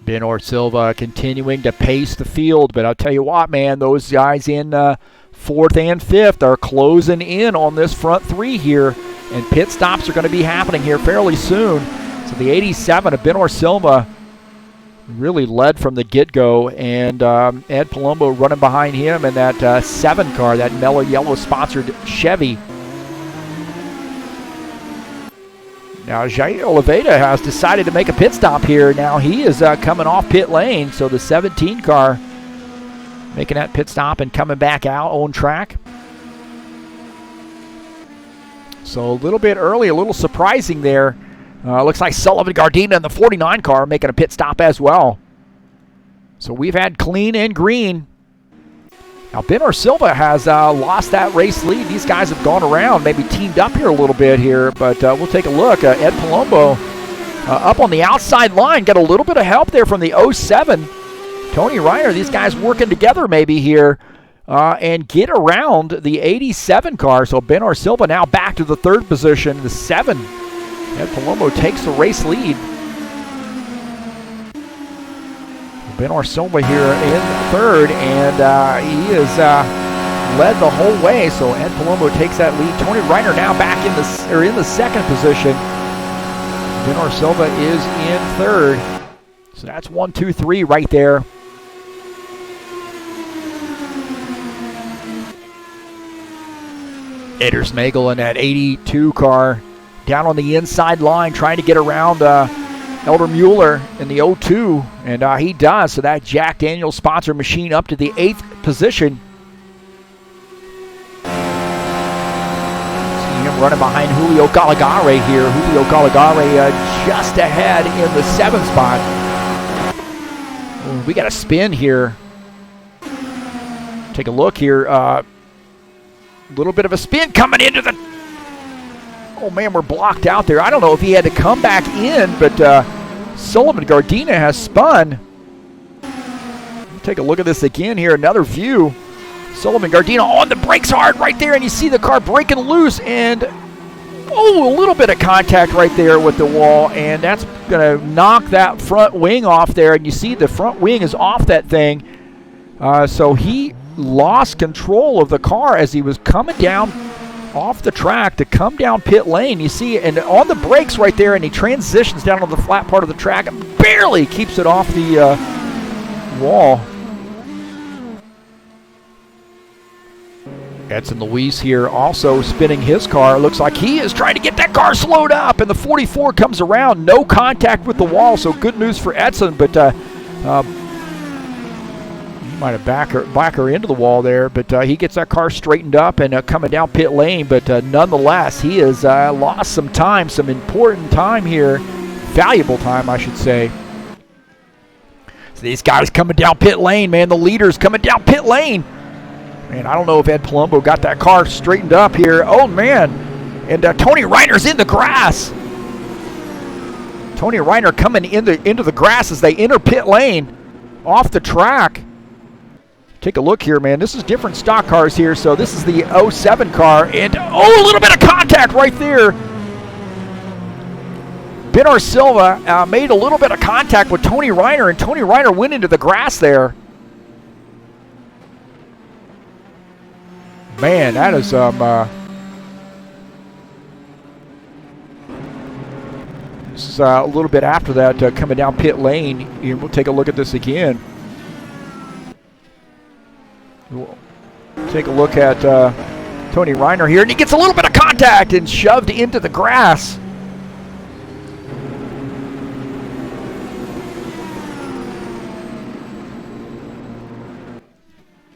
Benor Silva continuing to pace the field, but I'll tell you what, man, those guys in 4th and 5th are closing in on this front 3 here, and pit stops are going to be happening here fairly soon. So the 87 of Benor Silva really led from the get-go, and Ed Palumbo running behind him in that 7 car, that Mellow Yellow sponsored Chevy. Now, Jair Oliveira has decided to make a pit stop here. Now he is coming off pit lane, so the 17 car making that pit stop and coming back out on track. So a little bit early, a little surprising there. Looks like Sullivan Gardena in the 49 car making a pit stop as well. So we've had clean and green. Now, Benor Silva has lost that race lead. These guys have gone around, maybe teamed up here a little bit here, but we'll take a look. Ed Palumbo up on the outside line, got a little bit of help there from the 07. Tony Reiner, these guys working together maybe here and get around the 87 car. So Benor Silva now back to the 3rd position, the 7. Ed Palumbo takes the race lead. Benor Silva here in 3rd, and he is led the whole way. So Ed Palumbo takes that lead. Tony Reiner now back in the 2nd position. Benor Silva is in 3rd. So that's 1, 2, 3 right there. Eder Smagel in that 82 car down on the inside line trying to get around Elder Mueller in the 02, and he does. So that Jack Daniels sponsor machine up to the 8th position. See him running behind Julio Caligare here. Julio Caligare just ahead in the 7th spot. Ooh, we got a spin here. Take a look here. Little bit of a spin coming into the... Oh, man, we're blocked out there. I don't know if he had to come back in, but Sullivan Gardena has spun. Take a look at this again here. Another view. Sullivan Gardena on the brakes hard right there, and you see the car breaking loose, and oh, a little bit of contact right there with the wall, and that's going to knock that front wing off there, and you see the front wing is off that thing. So he lost control of the car as he was coming down off the track to come down pit lane. You see, and on the brakes right there, and he transitions down on the flat part of the track and barely keeps it off the wall. Edson Luis here also spinning his car. Looks like he is trying to get that car slowed up, and the 44 comes around. No contact with the wall, so good news for Edson, but might have back her into the wall there, but he gets that car straightened up and coming down pit lane, but nonetheless, he has lost some time, some important time here, valuable time, I should say. So these guys coming down pit lane, man, the leaders coming down pit lane. Man, I don't know if Ed Palumbo got that car straightened up here. Oh, man, and Tony Reiner's in the grass. Tony Reiner coming into the grass as they enter pit lane off the track. Take a look here, man. This is different stock cars here. So this is the 07 car. And, oh, a little bit of contact right there. Benor Silva made a little bit of contact with Tony Reiner, and Tony Reiner went into the grass there. Man, that is this is a little bit after that coming down pit lane. And we'll take a look at this again. We'll take a look at Tony Reiner here, and he gets a little bit of contact and shoved into the grass.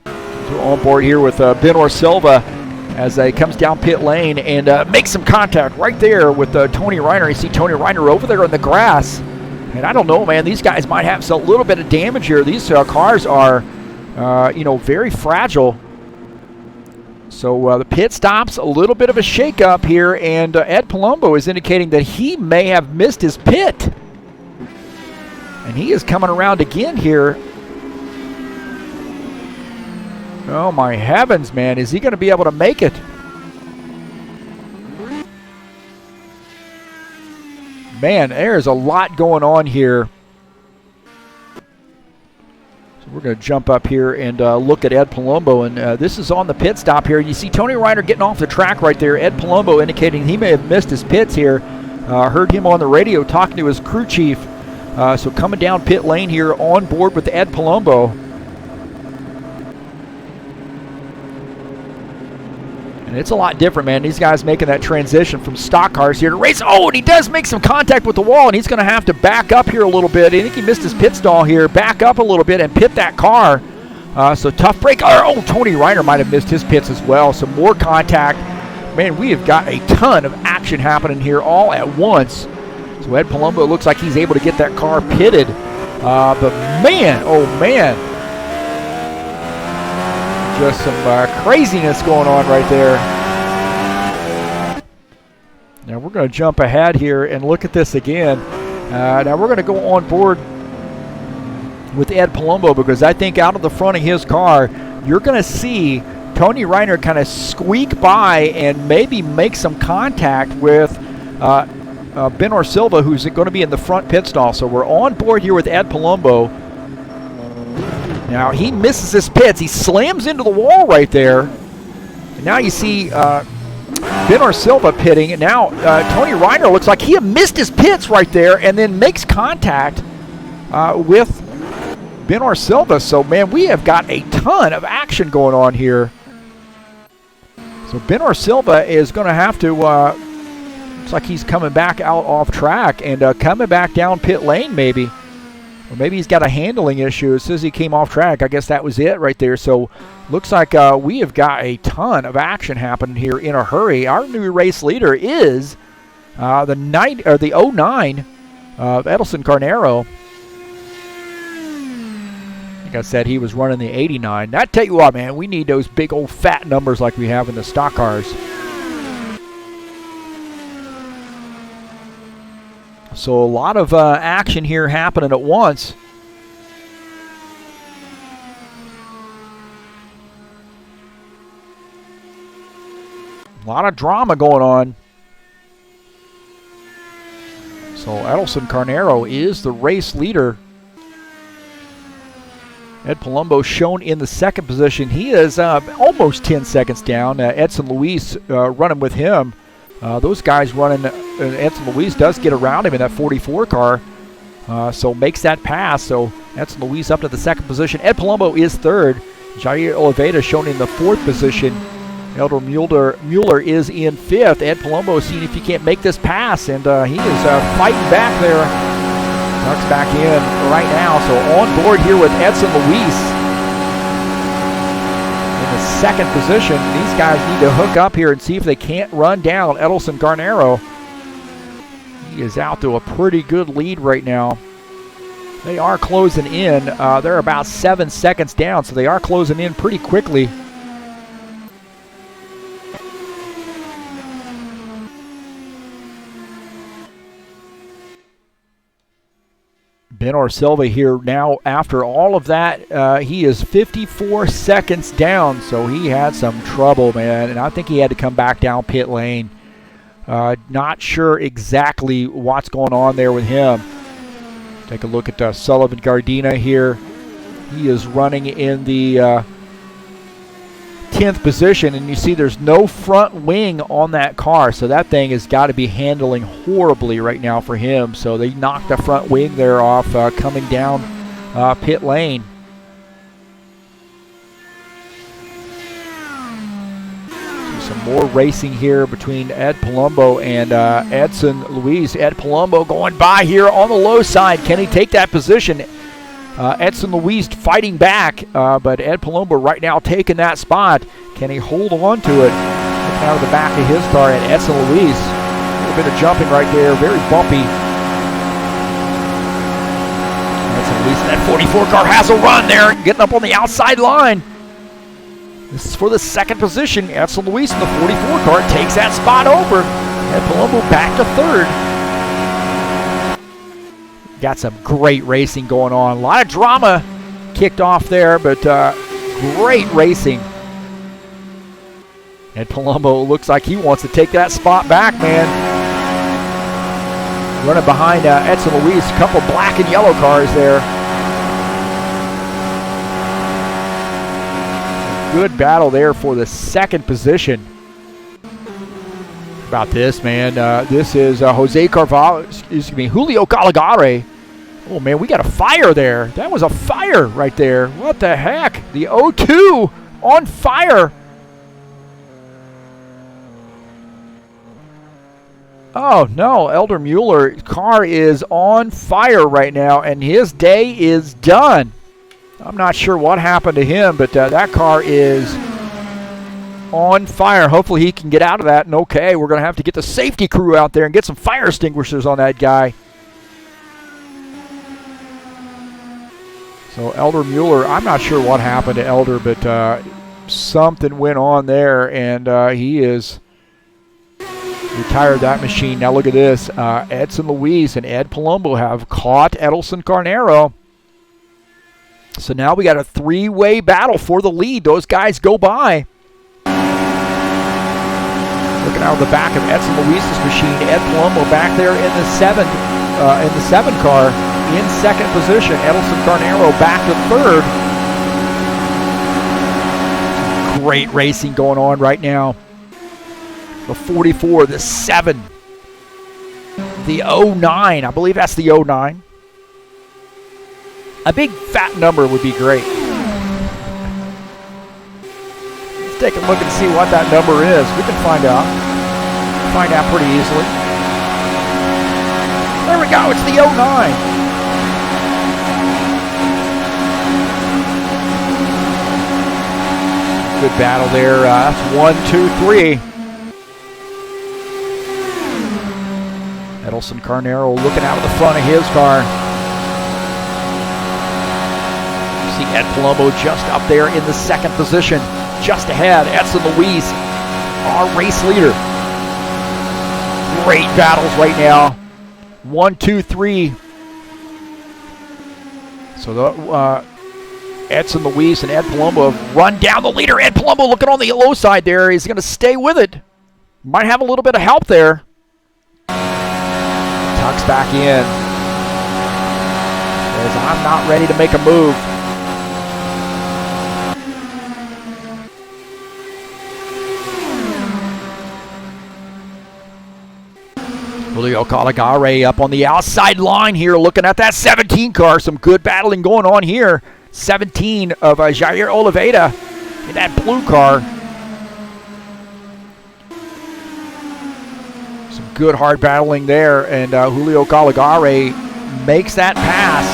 So on board here with Benor Silva as he comes down pit lane and makes some contact right there with Tony Reiner. You see Tony Reiner over there in the grass. And I don't know, man, these guys might have a little bit of damage here. These cars are, very fragile. So the pit stops, a little bit of a shakeup here, and Ed Palumbo is indicating that he may have missed his pit. And he is coming around again here. Oh, my heavens, man. Is he going to be able to make it? Man, there's a lot going on here. So we're going to jump up here and look at Ed Palumbo. And this is on the pit stop here. You see Tony Reiner getting off the track right there. Ed Palumbo indicating he may have missed his pits here. Heard him on the radio talking to his crew chief. So coming down pit lane here on board with Ed Palumbo. And it's a lot different, man. These guys making that transition from stock cars here to race. Oh, and he does make some contact with the wall, and he's going to have to back up here a little bit. I think he missed his pit stall here. Back up a little bit and pit that car. So tough break. Oh, Tony Reiner might have missed his pits as well. Some more contact. Man, we have got a ton of action happening here all at once. So Ed Palumbo looks like he's able to get that car pitted. But man, oh man. Just some craziness going on right there. Now we're going to jump ahead here and look at this again. Now we're going to go on board with Ed Palumbo because I think out of the front of his car, you're going to see Tony Reiner kind of squeak by and maybe make some contact with Ben Silva, who's going to be in the front pit stall. So we're on board here with Ed Palumbo. Now he misses his pits. He slams into the wall right there. And now you see Ben Silva pitting. And now Tony Reiner looks like he had missed his pits right there and then makes contact with Ben Silva. So, man, we have got a ton of action going on here. So Ben Silva is going to have to, looks like he's coming back out off track and coming back down pit lane maybe. Or maybe he's got a handling issue. It says he came off track. I guess that was it right there. So looks like we have got a ton of action happening here in a hurry. Our new race leader is the 09 Edelson Carnero. Like I said, he was running the 89. I tell you what, man, we need those big old fat numbers like we have in the stock cars. So a lot of action here happening at once. A lot of drama going on. So Edelson Carnero is the race leader. Ed Palumbo shown in the second position. He is almost 10 seconds down. Edson Luis running with him. Those guys running, Edson Luis does get around him in that 44 car, so makes that pass. So Edson Luis up to the second position. Ed Palumbo is third. Jair Oliveira shown in the fourth position. Elder Mueller is in fifth. Ed Palumbo seeing if he can't make this pass, and he is fighting back there. Tucks back in right now. So on board here with Edson Luis. In the second position, these guys need to hook up here and see if they can't run down Edelson Carnero. He is out to a pretty good lead right now. They are closing in. They're about 7 seconds down, so they are closing in pretty quickly. Ben Silva here now after all of that. He is 54 seconds down, so he had some trouble, man. And I think he had to come back down pit lane. Not sure exactly what's going on there with him. Take a look at Sullivan Gardena here. He is running in the 10th position, and you see there's no front wing on that car, so that thing has got to be handling horribly right now for him. So they knocked the front wing there off coming down pit lane. Some more racing here between Ed Palumbo and Edson Luis. Ed Palumbo going by here on the low side. Can he take that position? Edson Luis fighting back, but Ed Palumbo right now taking that spot. Can he hold on to it? looking out of the back of his car at Edson Luis. A little bit of jumping right there, very bumpy. Edson Luis, that 44 car has a run there, getting up on the outside line. This is for the second position. Edson Luis in the 44 car takes that spot over. And Palumbo back to third. Got some great racing going on. A lot of drama kicked off there, but great racing. And Palumbo looks like he wants to take that spot back, man. Running behind Edson Luis, a couple black and yellow cars there. Good battle there for the second position. About this, man. This is Julio Calagare. Oh, man, we got a fire there. That was a fire right there. What the heck? The O2 on fire. Oh, no. Elder Mueller's car is on fire right now, and his day is done. I'm not sure what happened to him, but that car is on fire. Hopefully he can get out of that. And okay, we're going to have to get the safety crew out there and get some fire extinguishers on that guy. So Elder Mueller, I'm not sure what happened to Elder, but something went on there, and he is retired that machine. Now look at this. Edson Luis and Ed Palumbo have caught Edelson Carnero. So now we got a three-way battle for the lead. Those guys go by. Looking out of the back of Edson Luis's machine, Ed Palumbo back there in the seven car in second position. Edelson Carnero back to third. Great racing going on right now. The 44, the 7, the 09. I believe that's the 09. A big fat number would be great. Let's take a look and see what that number is. We can find out. Find out pretty easily. There we go. It's the 09. Good battle there. That's 1, 2, 3. Edelson Carnero looking out of the front of his car. See Ed Palumbo just up there in the second position, just ahead. Edson Luis, our race leader. Great battles right now. 1, 2, 3. So the Edson Luis and Ed Palumbo have run down the leader. Ed Palumbo looking on the low side there. He's going to stay with it. Might have a little bit of help there. Tucks back in. Says, I'm not ready to make a move. Julio Calagare up on the outside line here, looking at that 17 car. Some good battling going on here. 17 of Jair Oliveira in that blue car. Some good hard battling there, and Julio Calagare makes that pass.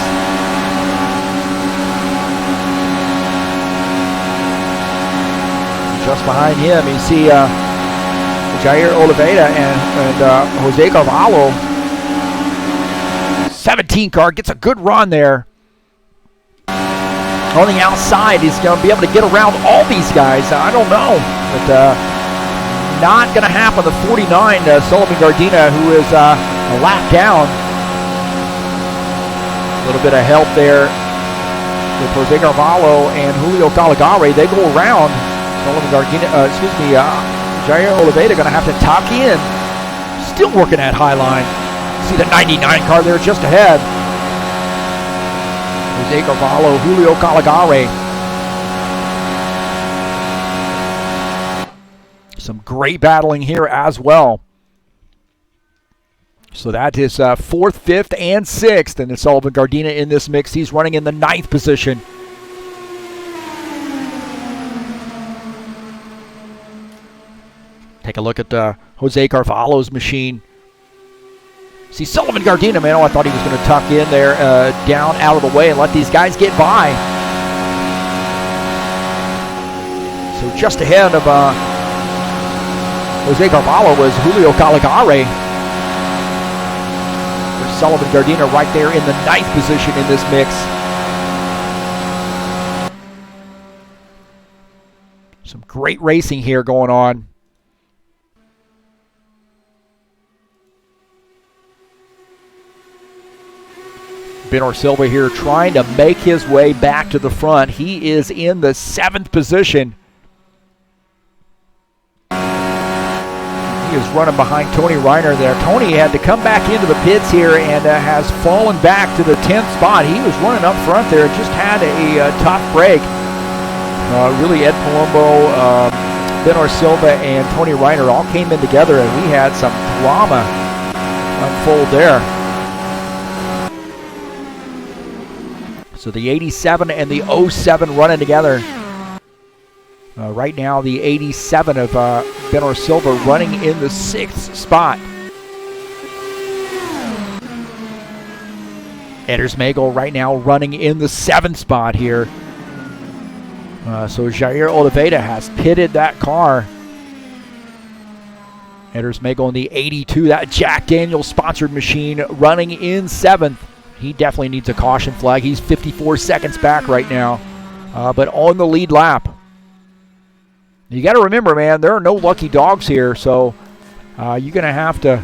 Just behind him, you see Jair Oliveira and Jose Carvalho. 17 car gets a good run there. On the outside, he's going to be able to get around all these guys. I don't know, but not going to happen. The 49, Sullivan Gardena, who is a lap down. A little bit of help there with Jose Carvalho and Julio Calagare. They go around. Sullivan Gardena, Jair Oliveira going to have to tuck in. Still working that high line. See the 99 car there just ahead. Jose Carvalho, Julio Calagare. Some great battling here as well. So that is 4th, 5th, and 6th. And it's Sullivan Gardena in this mix. He's running in the 9th position. Take a look at Jose Carvalho's machine. See, Sullivan Gardena, man, I thought he was going to tuck in there, down out of the way and let these guys get by. So just ahead of Jose Carvalho was Julio Caligari. There's Sullivan Gardena right there in the 9th position in this mix. Some great racing here going on. Benor Silva here trying to make his way back to the front. He is in the 7th position. He is running behind Tony Reiner there. Tony had to come back into the pits here and has fallen back to the 10th spot. He was running up front there, just had a tough break. Really, Ed Palumbo, Benor Silva, and Tony Reiner all came in together, and we had some drama unfold there. So the 87 and the 07 running together. Right now, the 87 of Benor Silva running in the 6th spot. Edersmagel right now running in the 7th spot here. So Jair Oliveira has pitted that car. Edersmagel in the 82, that Jack Daniels sponsored machine running in 7th. He definitely needs a caution flag. He's 54 seconds back right now, but on the lead lap. You got to remember, man, there are no lucky dogs here, so you're going to have to,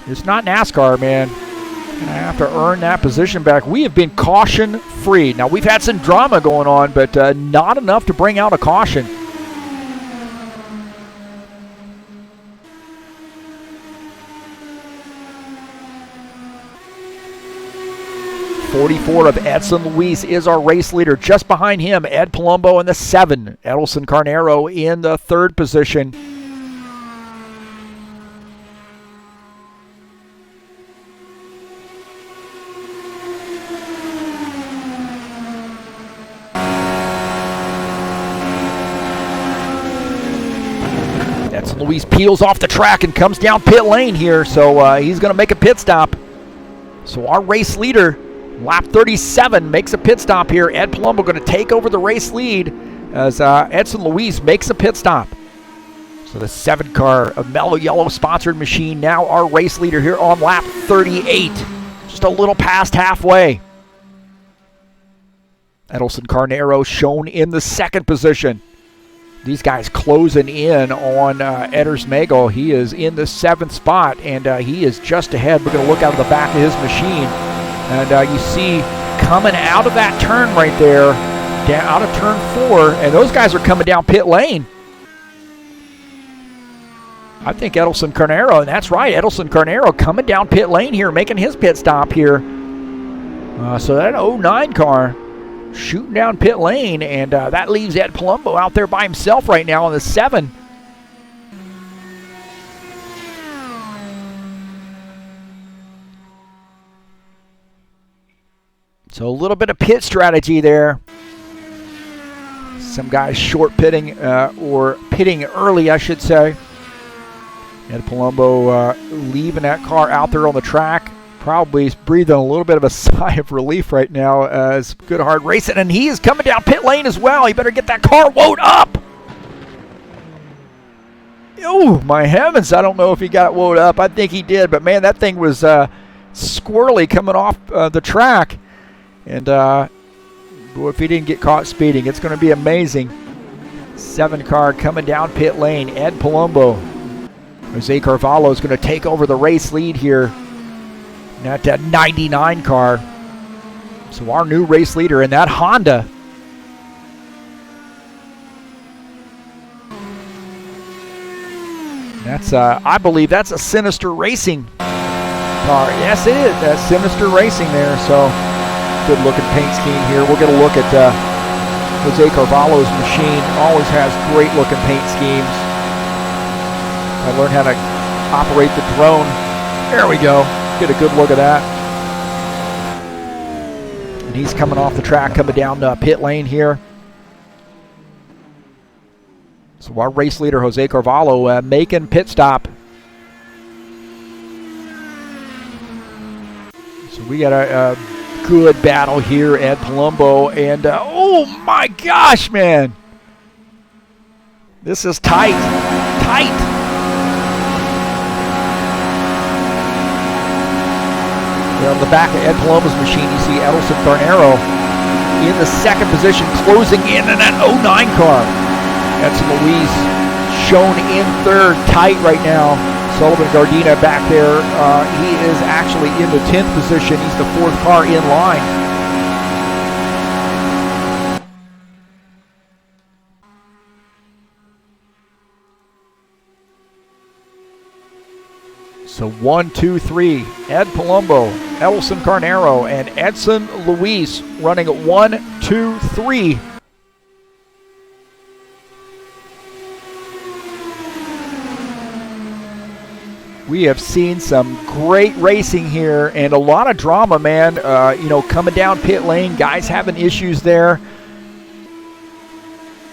it's not NASCAR, man. You're going to have to earn that position back. We have been caution-free. Now, we've had some drama going on, but not enough to bring out a caution. .44 of Edson Luis is our race leader. Just behind him, Ed Palumbo in the 7. Edelson Carnero in the 3rd position. Edson Luis peels off the track and comes down pit lane here, so he's going to make a pit stop. So our race leader, lap 37, makes a pit stop here. Ed Palumbo going to take over the race lead as Edson Luis makes a pit stop. So the 7 car of Mellow Yellow sponsored machine, now our race leader here on lap 38. Just a little past halfway. Edelson Carnero shown in the 2nd position. These guys closing in on Edersmagel. He is in the 7th spot, and he is just ahead. We're going to look out of the back of his machine. And you see coming out of that turn right there, out of turn 4, and those guys are coming down pit lane. I think Edelson Carnero, and that's right, Edelson Carnero coming down pit lane here, making his pit stop here. So that 09 car shooting down pit lane, and that leaves Ed Palumbo out there by himself right now in the 7. So a little bit of pit strategy there. Some guys short pitting, or pitting early, I should say. Ed Palumbo leaving that car out there on the track. Probably breathing a little bit of a sigh of relief right now as good hard racing. And he is coming down pit lane as well. He better get that car woed up. Oh, my heavens. I don't know if he got it woed up. I think he did. But, man, that thing was squirrely coming off the track. And boy, if he didn't get caught speeding, it's going to be amazing. 7 car coming down pit lane. Ed Palumbo. Jose Carvalho is going to take over the race lead here. That 99 car. So our new race leader in that Honda. That's I believe that's a Sinister Racing car. Yes, it is. That's Sinister Racing there. So good looking paint scheme here. We'll get a look at Jose Carvalho's machine. Always has great looking paint schemes. I learned how to operate the drone. There we go. Get a good look at that. And he's coming off the track, coming down pit lane here. So our race leader, Jose Carvalho, making pit stop. So we got a good battle here at Palumbo. And, oh my gosh, man. This is tight. Tight. There on the back of Ed Palumbo's machine, you see Edelson Carnero in the second position, closing in that 09 car. Edson Luis shown in third, tight right now. Sullivan Gardena back there. He is actually in the 10th position. He's the fourth car in line. So 1, 2, 3, Ed Palumbo, Edelson Carnero, and Edson Luis running at 1, 2, 3. We have seen some great racing here and a lot of drama, man. Coming down pit lane, guys having issues there.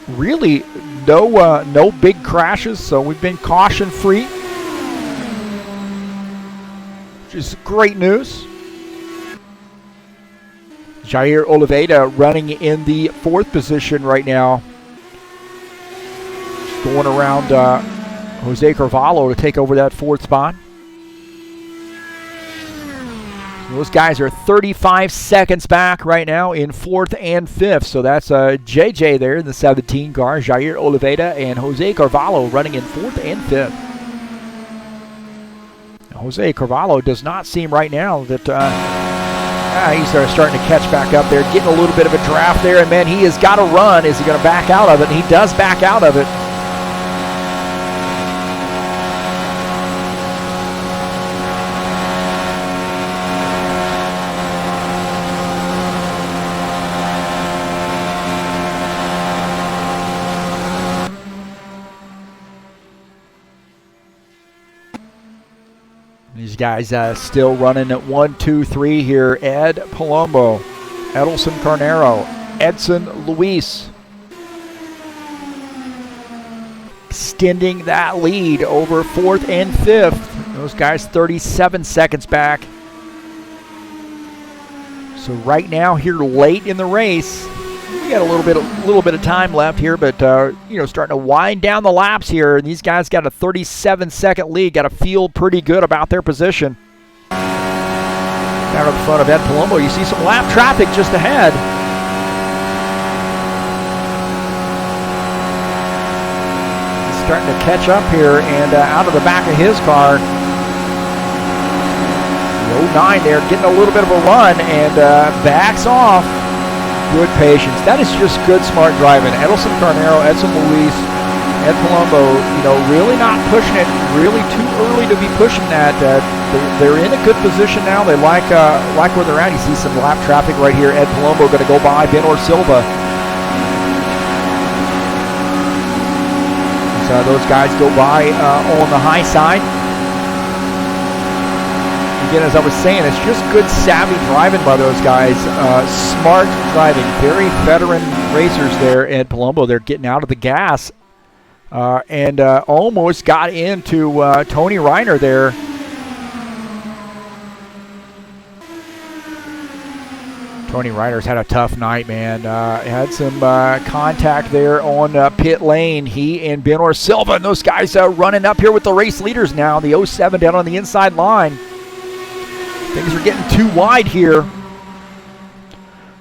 Really, no big crashes, so we've been caution free. Is great news. Jair Oliveira running in the 4th position right now. Just going around Jose Carvalho to take over that 4th spot. Those guys are 35 seconds back right now in 4th and 5th. So that's JJ there in the 17 car, Jair Oliveira, and Jose Carvalho running in 4th and 5th. Jose Carvalho does not seem right now that he's starting to catch back up there, getting a little bit of a draft there, and man, he has got to run. Is he going to back out of it? And he does back out of it. These guys still running at 1, 2, 3 here. Ed Palumbo, Edelson Carnero, Edson Luis. Extending that lead over 4th and 5th. Those guys 37 seconds back. So right now here late in the race, we got a little bit of time left here, but starting to wind down the laps here. And these guys got a 37-second lead. Got to feel pretty good about their position. Down at the front of Ed Palumbo, you see some lap traffic just ahead. He's starting to catch up here, and out of the back of his car, the 09 there, getting a little bit of a run, and backs off. Good patience. That is just good, smart driving. Edelson Carnero, Edson Luis, Ed Palumbo, really not pushing it really too early to be pushing that. They're in a good position now. They like where they're at. You see some lap traffic right here. Ed Palumbo going to go by Benor Silva. So those guys go by on the high side. Again, as I was saying, it's just good, savvy driving by those guys. Smart driving. Very veteran racers there at Palumbo. They're getting out of the gas and almost got into Tony Reiner there. Tony Reiner's had a tough night, man. Had some contact there on pit lane. He and Benor Silva, and those guys running up here with the race leaders now. The 07 down on the inside line. Things are getting too wide here.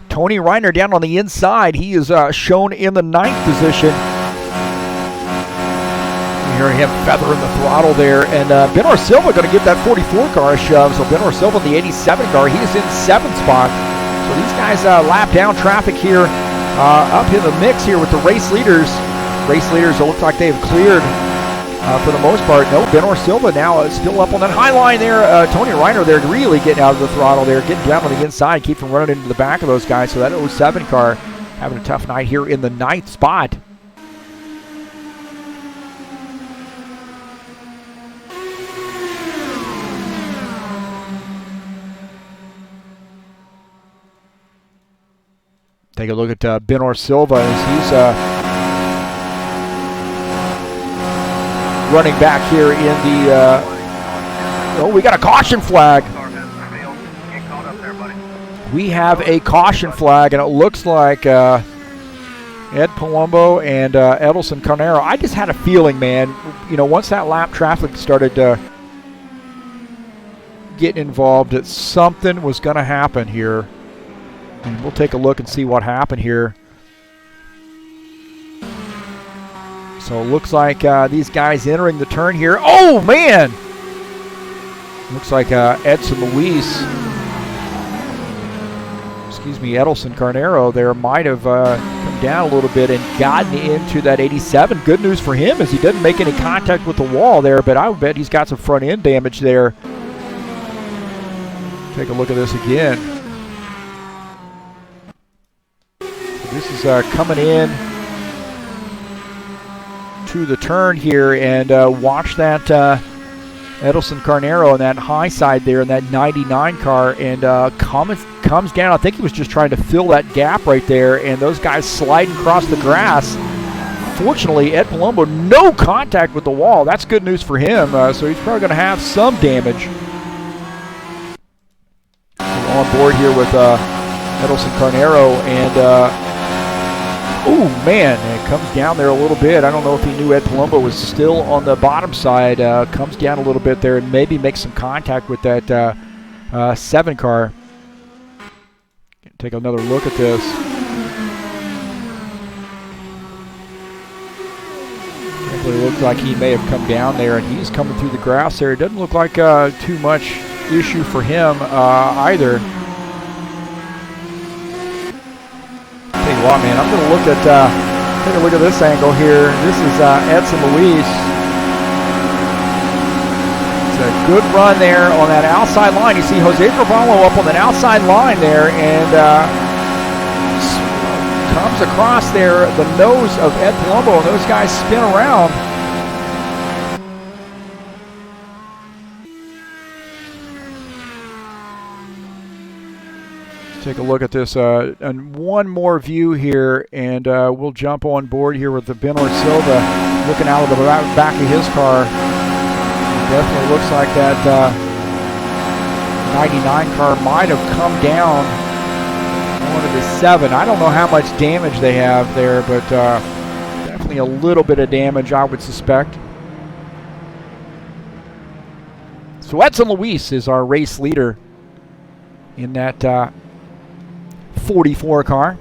Tony Reiner down on the inside. He is shown in the 9th position. You hear him feathering the throttle there. And Benor Silva going to give that 44 car a shove. So Benor Silva in the 87 car, he is in 7th spot. So these guys lap down traffic here, up in the mix here with the race leaders. Race leaders, it looks like they've cleared for the most part. No, Benor Silva now still up on that high line there. Tony Reiner there really getting out of the throttle there, getting down on the inside, keep from running into the back of those guys. So that 07 car having a tough night here in the 9th spot. Take a look at Benor Silva as he's running back here in the, we got a caution flag. We have a caution flag, and it looks like Ed Palumbo and Edelson Carnero. I just had a feeling, man, once that lap traffic started getting involved that something was going to happen here. And we'll take a look and see what happened here. So it looks like these guys entering the turn here. Oh, man! Looks like Edson Luis, Edelson Carnero there might have come down a little bit and gotten into that 87. Good news for him is he didn't make any contact with the wall there, but I would bet he's got some front end damage there. Take a look at this again. This is coming in to the turn here, and watch that Edelson Carnero on that high side there in that 99 car, and comes down. I think he was just trying to fill that gap right there, and those guys sliding across the grass. Fortunately, Ed Palumbo, no contact with the wall. That's good news for him, so he's probably going to have some damage. We're on board here with Edelson Carnero, and oh, man, it comes down there a little bit. I don't know if he knew Ed Palumbo was still on the bottom side. Comes down a little bit there and maybe makes some contact with that 7 car. Take another look at this. Definitely looks like he may have come down there, and he's coming through the grass there. It doesn't look like too much issue for him either. Wow, man, I'm going to look at, take a look at this angle here. This is Edson Luis. It's a good run there on that outside line. You see Jose Carvalho up on that outside line there, and comes across there the nose of Ed Palumbo, and those guys spin around. Take a look at this, and one more view here, and we'll jump on board here with the Benor Silva looking out of the back of his car. It definitely looks like that 99 car might have come down onto the 7. I don't know how much damage they have there, but definitely a little bit of damage, I would suspect. So Edson Luis is our race leader in that 44 car.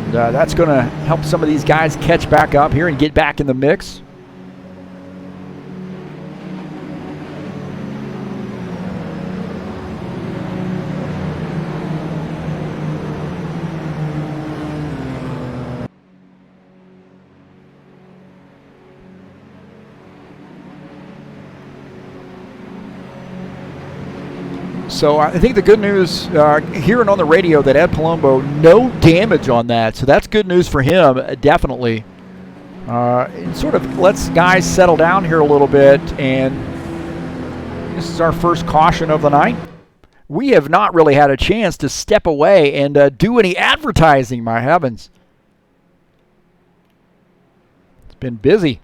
And, that's going to help some of these guys catch back up here and get back in the mix. So I think the good news, hearing on the radio that Ed Palumbo, no damage on that. So that's good news for him, definitely. It sort of lets guys settle down here a little bit, and this is our first caution of the night. We have not really had a chance to step away and do any advertising, my heavens. It's been busy.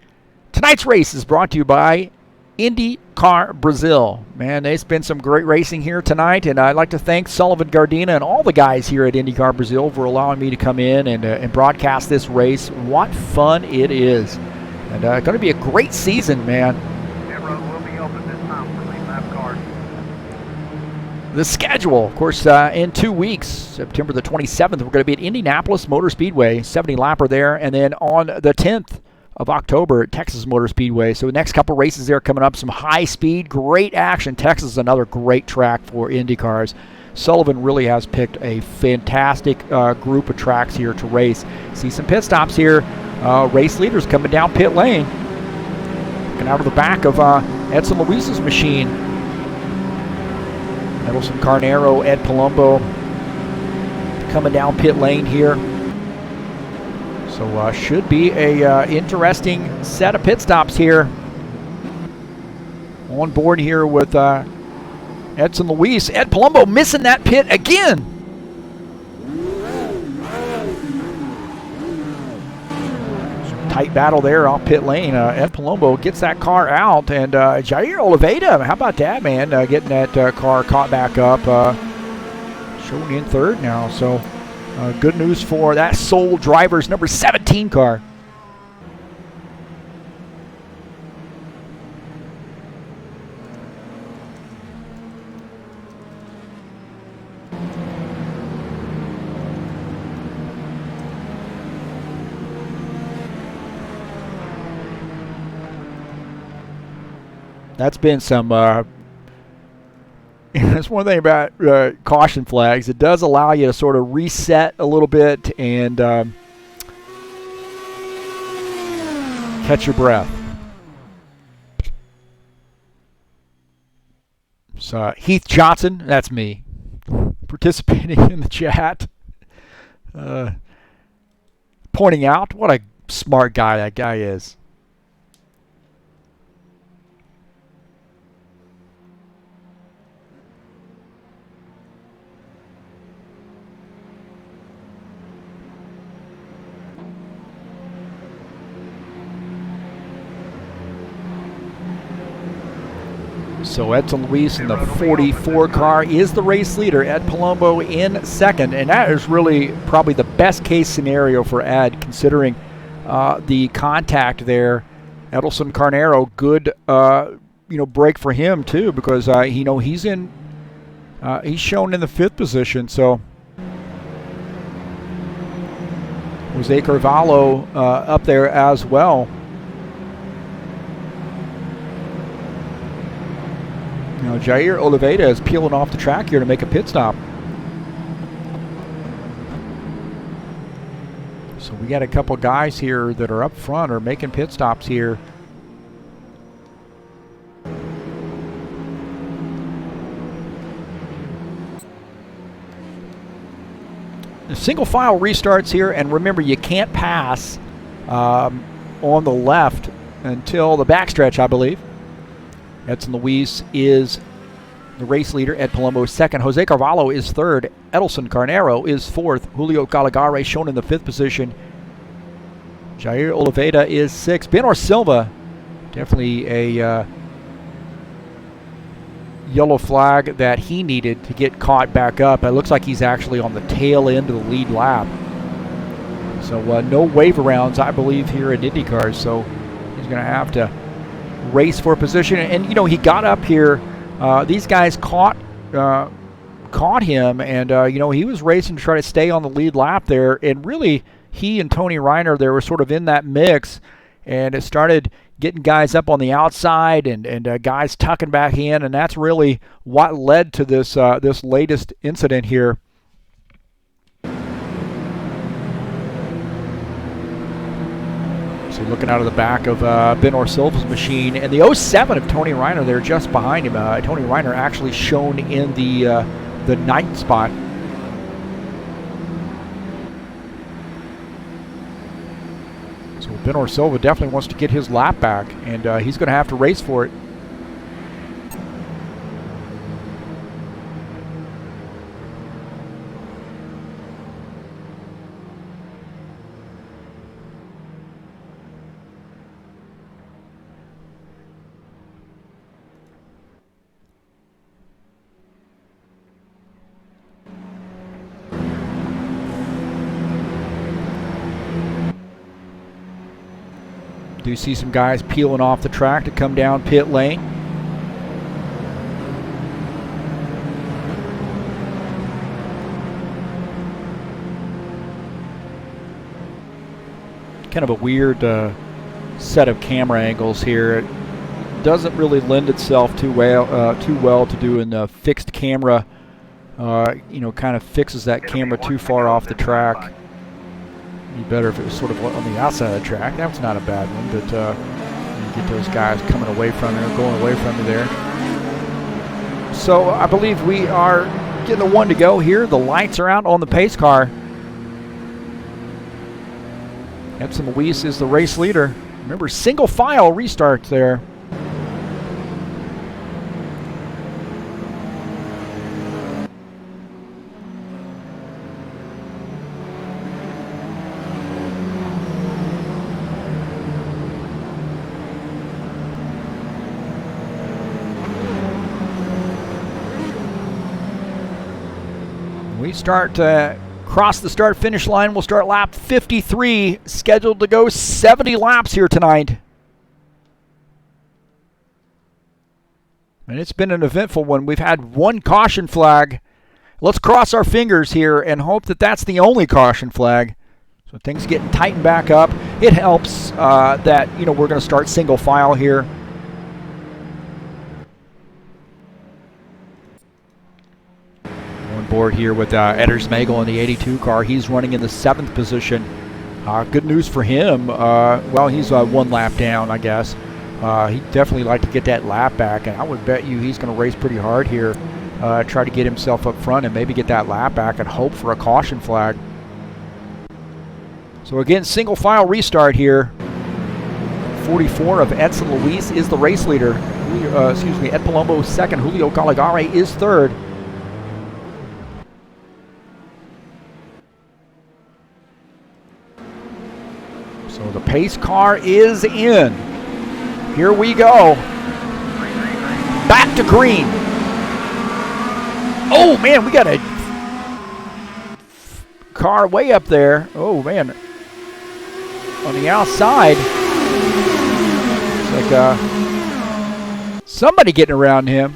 Tonight's race is brought to you by Indy Brasil. Man, they spent some great racing here tonight, and I'd like to thank Sullivan Gardena and all the guys here at IndyCar Brazil for allowing me to come in and broadcast this race. What fun it is. And going to be a great season, man. Pit road will be open this time for late lap cars. The schedule, of course, in 2 weeks, September the 27th, we're going to be at Indianapolis Motor Speedway, 70 lapper there, and then on the 10th of October at Texas Motor Speedway. So the next couple races there coming up, some high speed, great action. Texas is another great track for Indy cars. Sullivan really has picked a fantastic group of tracks here to race. See some pit stops here. Race leaders coming down pit lane. Looking out of the back of Edson Luis's machine. Edelson Carnero, Ed Palumbo coming down pit lane here. So should be a interesting set of pit stops here. On board here with Edson Luis. Ed Palumbo missing that pit again. Tight battle there off pit lane. Ed Palumbo gets that car out, and Jair Oliveira, how about that, man? Getting that car caught back up. Showing in third now, so good news for that sole driver's number 17 car. That's been some. That's one thing about caution flags. It does allow you to sort of reset a little bit and catch your breath. So Heath Johnson, that's me, participating in the chat, pointing out what a smart guy that guy is. So Edson Luis in the 44 car is the race leader. Ed Palumbo in second, and that is really probably the best case scenario for Ed, considering the contact there. Edelson Carnero, good break for him too, because he's shown in the 5th position. So Jose Carvalho up there as well. Now Jair Oliveira is peeling off the track here to make a pit stop. So we got a couple guys here that are up front or making pit stops here. The single file restarts here, and remember, you can't pass on the left until the backstretch, I believe. Edson Luis is the race leader. Ed Palumbo is second. Jose Carvalho is third. Edelson Carnero is fourth. Julio Calagare shown in the 5th position. Jair Oliveira is sixth. Benor Silva, definitely a yellow flag that he needed to get caught back up. It looks like he's actually on the tail end of the lead lap. So no wave arounds, I believe, here at IndyCar. So he's going to have to race for position, and he got up here. These guys caught him, and he was racing to try to stay on the lead lap there. And really, he and Tony Reiner, they were sort of in that mix, and it started getting guys up on the outside and guys tucking back in, and that's really what led to this this latest incident here. So looking out of the back of Benor Silva's machine, and the 07 of Tony Reiner there just behind him. Tony Reiner actually shown in the 9th spot. So Benor Silva definitely wants to get his lap back, and he's going to have to race for it. Do see some guys peeling off the track to come down pit lane. Kind of a weird set of camera angles here. It doesn't really lend itself too well to doing the fixed camera. Kind of fixes that camera too far off the track. Be better if it was sort of on the outside of the track. That was not a bad one, but you get those guys coming away from you, going away from you there. So I believe we are getting the one to go here. The lights are out on the pace car. Edson Luis is the race leader. Remember, single file restart there. We start cross the start finish line. We'll start lap 53, scheduled to go 70 laps here tonight. And it's been an eventful one. We've had one caution flag. Let's cross our fingers here and hope that that's the only caution flag. So things getting tightened back up. It helps that we're going to start single file here. board here with Eder Smagel in the 82 car. He's running in the 7th position. Good news for him. Well, he's 1 lap down, I guess. He'd definitely like to get that lap back, and I would bet you he's going to race pretty hard here. Try to get himself up front and maybe get that lap back and hope for a caution flag. So again, single file restart here. 44 of Edson Luis is the race leader. Ed Palumbo is 2nd. Julio Caligari is 3rd. So the pace car is in. Here we go. Back to green. Oh man, we got a car way up there. Oh man. On the outside. It's like somebody getting around him.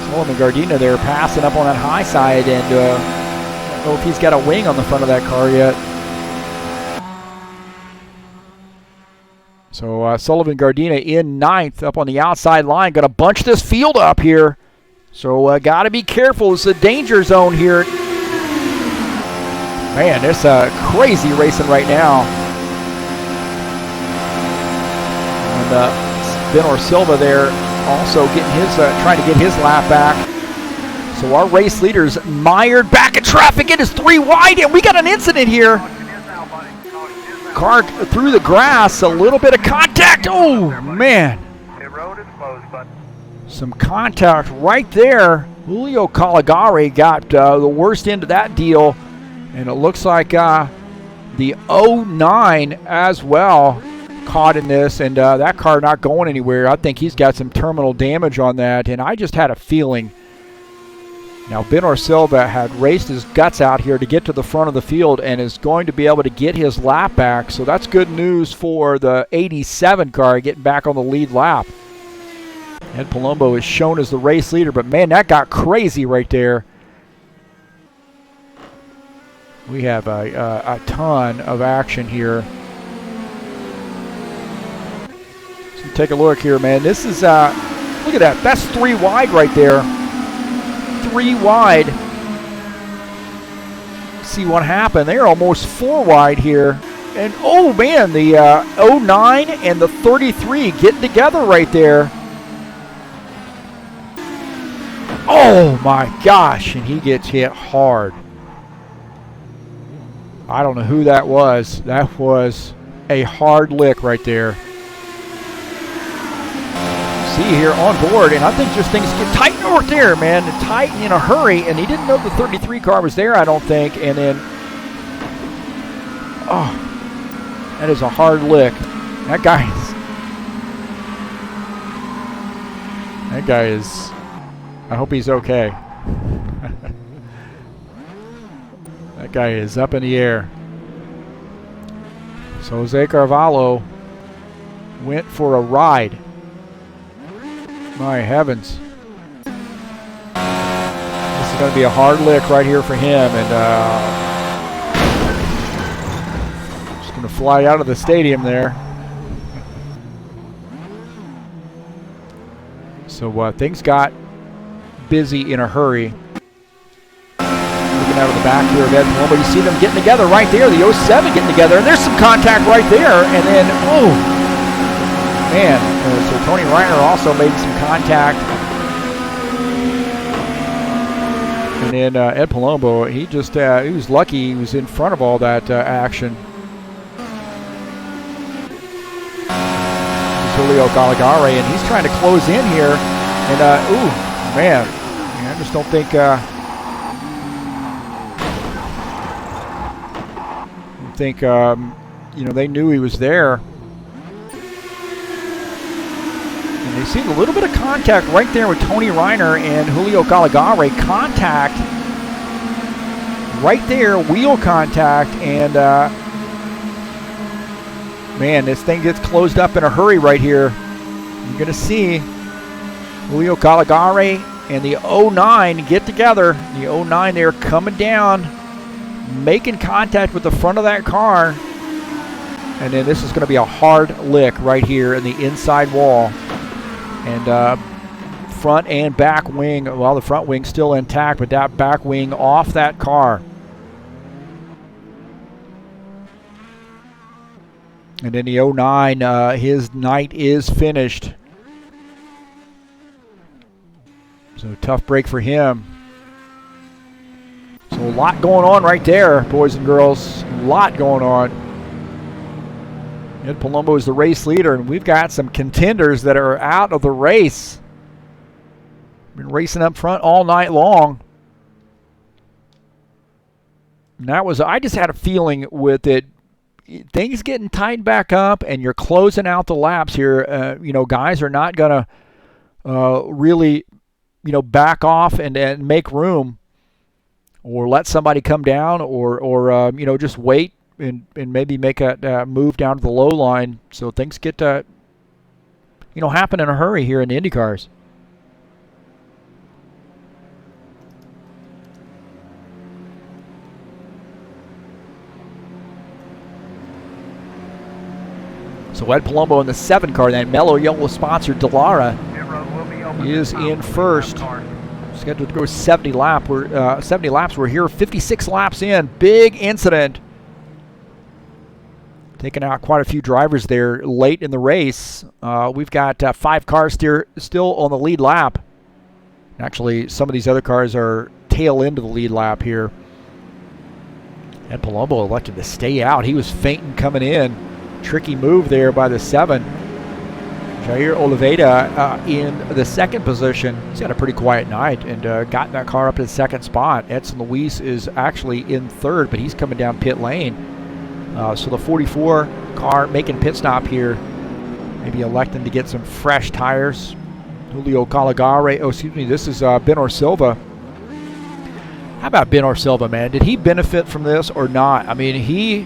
Sullivan Gardena there passing up on that high side, and I don't know if he's got a wing on the front of that car yet. So Sullivan Gardena in 9th up on the outside line. Going to bunch this field up here. So got to be careful. It's a danger zone here. Man, it's crazy racing right now. And Benor Silva there also getting his, trying to get his lap back. So our race leader's mired back in traffic. It is 3 wide, and we got an incident here. Car through the grass, a little bit of contact. Oh, man. Some contact right there. Julio Caligari got the worst end of that deal, and it looks like the 09 as well caught in this, and that car not going anywhere. I think he's got some terminal damage on that, and I just had a feeling. Now, Benor Silva had raced his guts out here to get to the front of the field and is going to be able to get his lap back, so that's good news for the 87 car getting back on the lead lap. Ed Palumbo is shown as the race leader, but man, that got crazy right there. We have a ton of action here. So take a look here, man. This is, look at that. That's 3 wide right there. 3 wide. See what happened. They're almost 4 wide here. And oh man, the 09 and the 33 getting together right there. Oh my gosh, and he gets hit hard. I don't know who that was. That was a hard lick right there. See here on board, and I think just things get tight over there, man. Tight in a hurry, and he didn't know the 33 car was there, I don't think. And then, oh, that is a hard lick. That guy is, I hope he's okay. That guy is up in the air. So Jose Carvalho went for a ride. My heavens. This is going to be a hard lick right here for him. And just going to fly out of the stadium there. So things got busy in a hurry. Looking out of the back here of Ed Palumbo, you see them getting together right there. The 07 getting together. And there's some contact right there. And then, oh. Man, so Tony Reiner also made some contact. And then Ed Palumbo, he just, he was lucky he was in front of all that action. Julio Caligari, and he's trying to close in here. And, ooh, man, I just don't think, you know, they knew he was there. You see a little bit of contact right there with Tony Reiner and Julio Caligari. Contact right there, wheel contact, and man, this thing gets closed up in a hurry right here. You're going to see Julio Caligari and the 09 get together. The 09 there coming down, making contact with the front of that car. And then this is going to be a hard lick right here in the inside wall. And front and back wing. Well, the front wing's still intact, but that back wing off that car. And in the 09, his night is finished. So tough break for him. So a lot going on right there, boys and girls. A lot going on. Ed Palumbo is the race leader, and we've got some contenders that are out of the race. Been racing up front all night long. And that was, I just had a feeling with it, things getting tightened back up, and you're closing out the laps here. Guys are not going to really, back off and make room, or let somebody come down, or just wait and maybe make a move down to the low line. So things get happen in a hurry here in the Indy cars. So Ed Palumbo in the 7 car, that mellow yellow sponsored Dallara is in first. Scheduled to go 70 laps. We're here 56 laps in. Big incident. Taking out quite a few drivers there late in the race. We've got 5 cars still on the lead lap. Actually, some of these other cars are tail into the lead lap here. Ed Palumbo elected to stay out. He was fainting coming in. Tricky move there by the 7. Jair Oliveira in the 2nd position. He's had a pretty quiet night and got that car up to the 2nd spot. Edson Luis is actually in 3rd, but he's coming down pit lane. So the 44 car making pit stop here, maybe electing to get some fresh tires. Julio Calagare, this is Benor Silva. How about Benor Silva, man? Did he benefit from this or not? I mean, he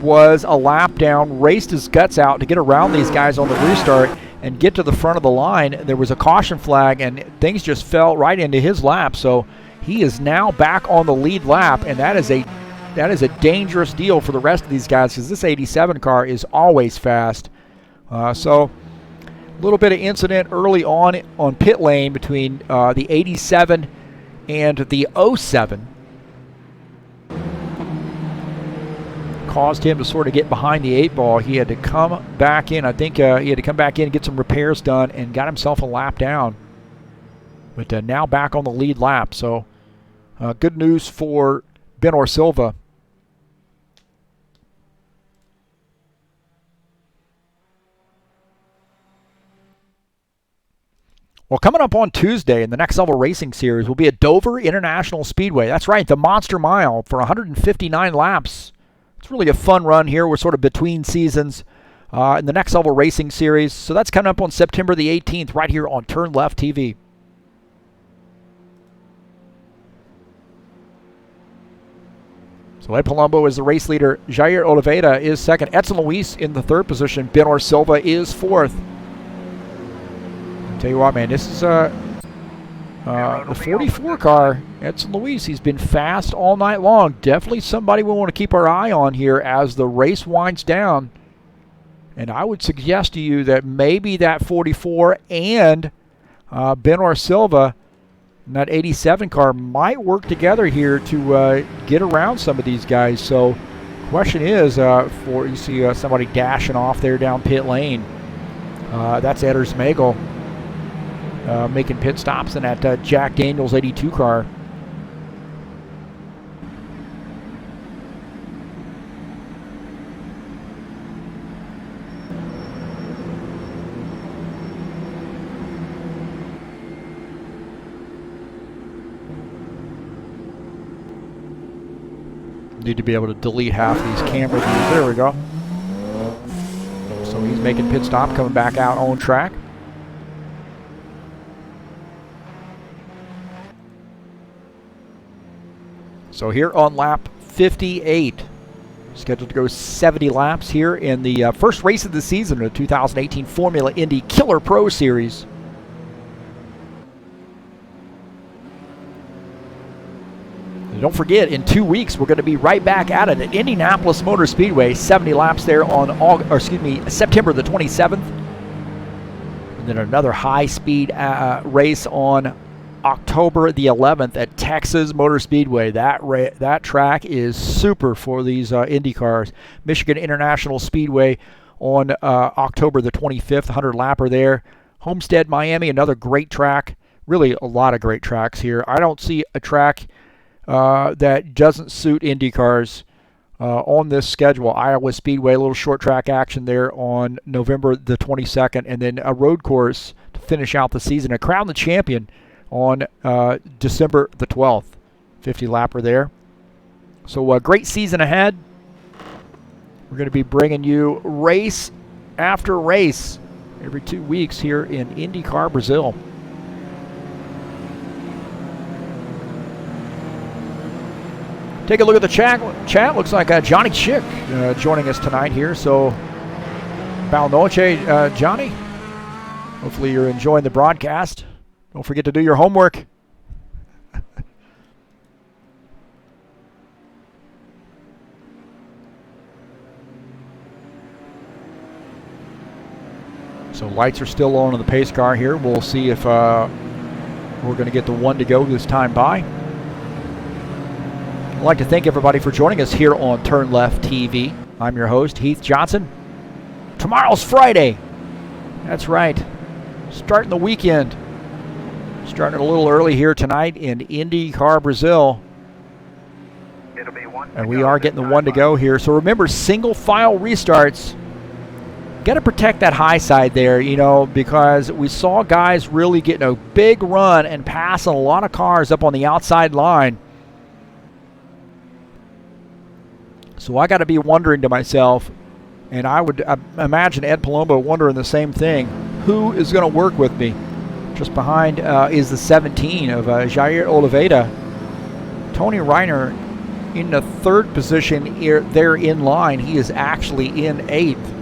was a lap down, raced his guts out to get around these guys on the restart and get to the front of the line. There was a caution flag, and things just fell right into his lap. So he is now back on the lead lap, and that is a dangerous deal for the rest of these guys, because this 87 car is always fast. So a little bit of incident early on pit lane between the 87 and the 07. Caused him to sort of get behind the 8 ball. He had to come back in. I think he had to come back in and get some repairs done and got himself a lap down. But now back on the lead lap. So good news for Benor Silva. Well, coming up on Tuesday in the Next Level Racing Series will be at Dover International Speedway. That's right, the Monster Mile for 159 laps. It's really a fun run here. We're sort of between seasons in the Next Level Racing Series. So that's coming up on September the 18th right here on TurnLeft TV. So Ed Palumbo is the race leader. Jair Oliveira is 2nd. Edson Luis in the 3rd position. Benor Silva is 4th. I'll tell you what, man, this is the 44 car, Edson Luis. He's been fast all night long. Definitely somebody we want to keep our eye on here as the race winds down. And I would suggest to you that maybe that 44 and Benor Silva and that 87 car might work together here to get around some of these guys. So question is, you see somebody dashing off there down pit lane. That's Edders Magel. Making pit stops in that Jack Daniels 82 car. Need to be able to delete half these camera views. There we go. So he's making pit stop, coming back out on track. So here on lap 58, scheduled to go 70 laps here in the first race of the season of the 2018 Formula Indy Killer Pro Series. And don't forget, in 2 weeks, we're going to be right back at it at Indianapolis Motor Speedway, 70 laps there on September the 27th. And then another high-speed race on October the 11th at Texas Motor Speedway. That track is super for these Indy cars. Michigan International Speedway on October the 25th, 100-lapper there. Homestead, Miami, another great track. Really a lot of great tracks here. I don't see a track that doesn't suit Indy cars on this schedule. Iowa Speedway, a little short track action there on November the 22nd, and then a road course to finish out the season. A Crown the Champion on December the 12th. 50-lapper there. So a great season ahead. We're going to be bringing you race after race every 2 weeks here in IndyCar Brazil. Take a look at the chat. Looks like Johnny Chick joining us tonight here. So, boa noche, Johnny. Hopefully you're enjoying the broadcast. Don't forget to do your homework. So lights are still on the pace car here. We'll see if we're going to get the one to go this time by. I'd like to thank everybody for joining us here on TurnLeft TV. I'm your host, Heath Johnson. Tomorrow's Friday. That's right. Starting the weekend. Starting a little early here tonight in IndyCar Brazil. It'll be one. And we are getting the one to go here. So remember, single file restarts. Got to protect that high side there, you know, because we saw guys really getting a big run and passing a lot of cars up on the outside line. So I got to be wondering to myself, and I would imagine Ed Palumbo wondering the same thing, who is going to work with me? Just behind is the 17 of Jair Oliveira. Tony Reiner in the third position there in line. He is actually in eighth.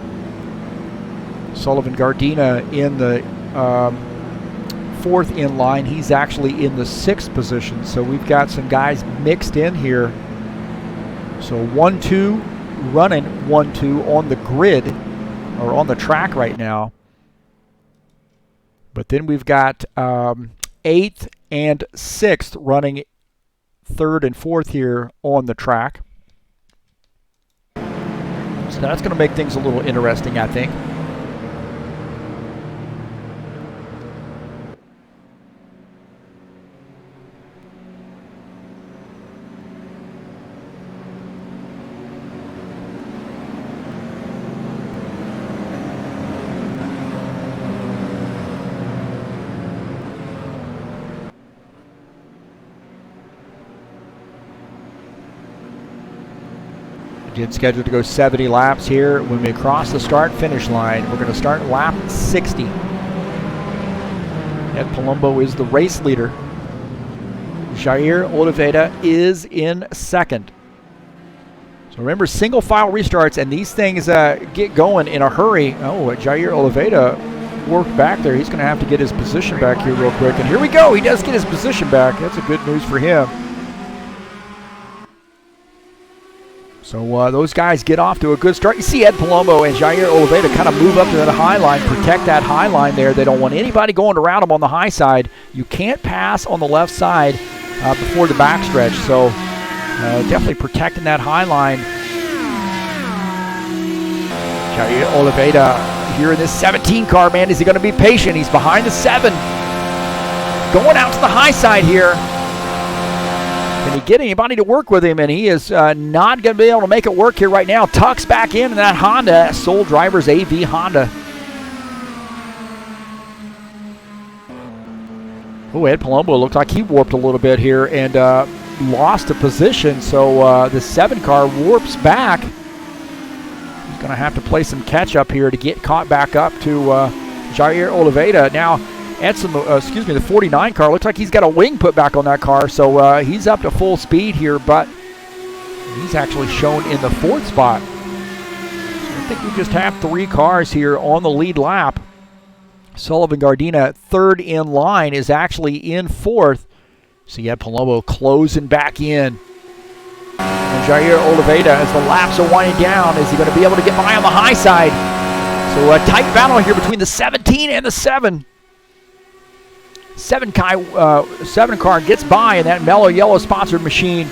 Sullivan Gardena in the fourth in line. He's actually in the sixth position. So we've got some guys mixed in here. So 1-2 running 1-2 on the grid or on the track right now. But then we've got 8th and 6th running 3rd and 4th here on the track. So that's going to make things a little interesting, I think. Again, scheduled to go 70 laps here. When we cross the start-finish line, we're going to start lap 60. Ed Palumbo is the race leader. Jair Oliveira is in second. So remember, single file restarts, and these things get going in a hurry. Oh, Jair Oliveira worked back there. He's going to have to get his position back here real quick. And here we go. He does get his position back. That's a good news for him. So those guys get off to a good start. You see Ed Palumbo and Jair Oliveira kind of move up to that high line, protect that high line there. They don't want anybody going around them on the high side. You can't pass on the left side before the backstretch. So definitely protecting that high line. Jair Oliveira here in this 17 car, man. Is he going to be patient? He's behind the 7. Going out to the high side here. Can he get anybody to work with him? And he is not going to be able to make it work here right now. Tucks back in that Honda, sole driver's AV Honda. Oh, Ed Palumbo looked like he warped a little bit here and lost a position. So the 7 car warps back. He's going to have to play some catch up here to get caught back up to Jair Oliveira. Now, the 49 car looks like he's got a wing put back on that car, so he's up to full speed here, but he's actually shown in the 4th spot. So I think we just have 3 cars here on the lead lap. Sullivan Gardena, 3rd in line, is actually in 4th. So you have Palumbo closing back in. And Jair Oliveira, as the laps are winding down, is he going to be able to get by on the high side? So a tight battle here between the 17 and the 7. 7 car gets by in that mellow yellow sponsored machine.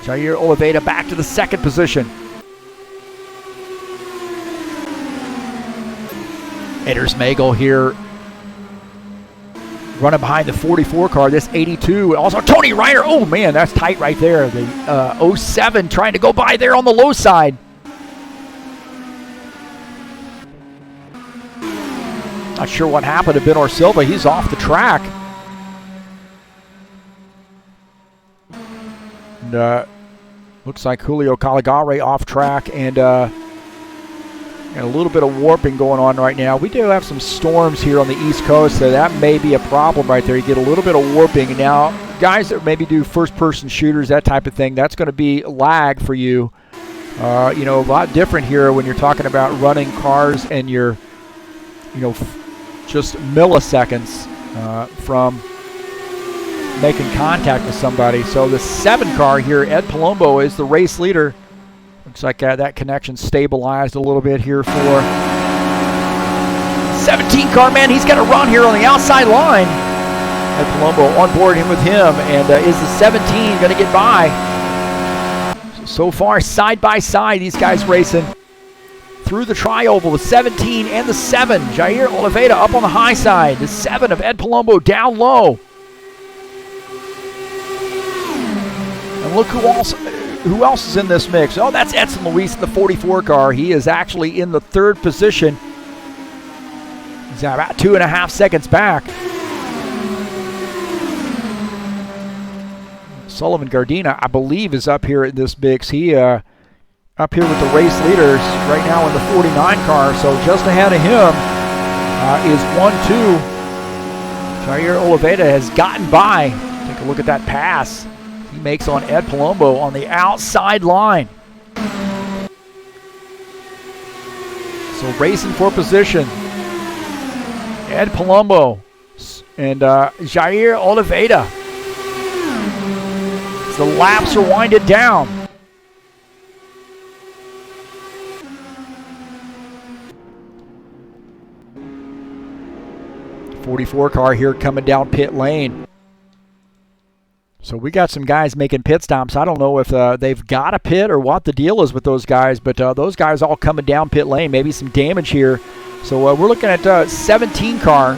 Jair Oliveira back to the 2nd position. Edders Magel here running behind the 44 car, this 82. Also Tony Ryder, oh man, that's tight right there. The 07 trying to go by there on the low side. Not sure what happened to Benor Silva. He's off the track. And looks like Julio Caligari off track, and a little bit of warping going on right now. We do have some storms here on the East Coast, so that may be a problem right there. You get a little bit of warping. Now, guys that maybe do first-person shooters, that type of thing, that's going to be lag for you. A lot different here when you're talking about running cars and you're, just milliseconds from making contact with somebody. So the 7 car here, Ed Palumbo, is the race leader. Looks like that connection stabilized a little bit here for 17 car, man. He's got to run here on the outside line. Ed Palumbo on board him with him, and is the 17 going to get by? So far, side by side, these guys racing through the tri-oval, the 17 and the 7. Jair Oliveira up on the high side. The 7 of Ed Palumbo down low. And look who else is in this mix. Oh, that's Edson Luis in the 44 car. He is actually in the 3rd position. He's about 2.5 seconds back. Sullivan Gardena, I believe, is up here in this mix. He up here with the race leaders right now in the 49 car, so just ahead of him is 1-2. Jair Oliveira has gotten by. Take a look at that pass he makes on Ed Palumbo on the outside line. So racing for position, Ed Palumbo and Jair Oliveira. As the laps are winded down. 44 car here coming down pit lane. So we got some guys making pit stops. I don't know if they've got a pit or what the deal is with those guys, but those guys all coming down pit lane. Maybe some damage here. So we're looking at 17 car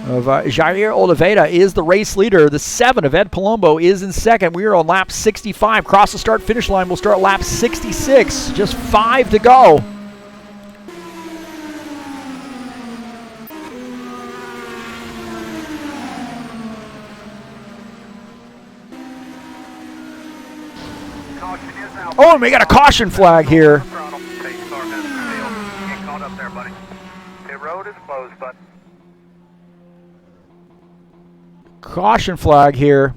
of Jair Oliveira is the race leader. The 7 of Ed Palumbo is in 2nd. We are on lap 65. Cross the start-finish line. We'll start lap 66. Just 5 to go. Oh, and we got a caution flag here. Caution flag here.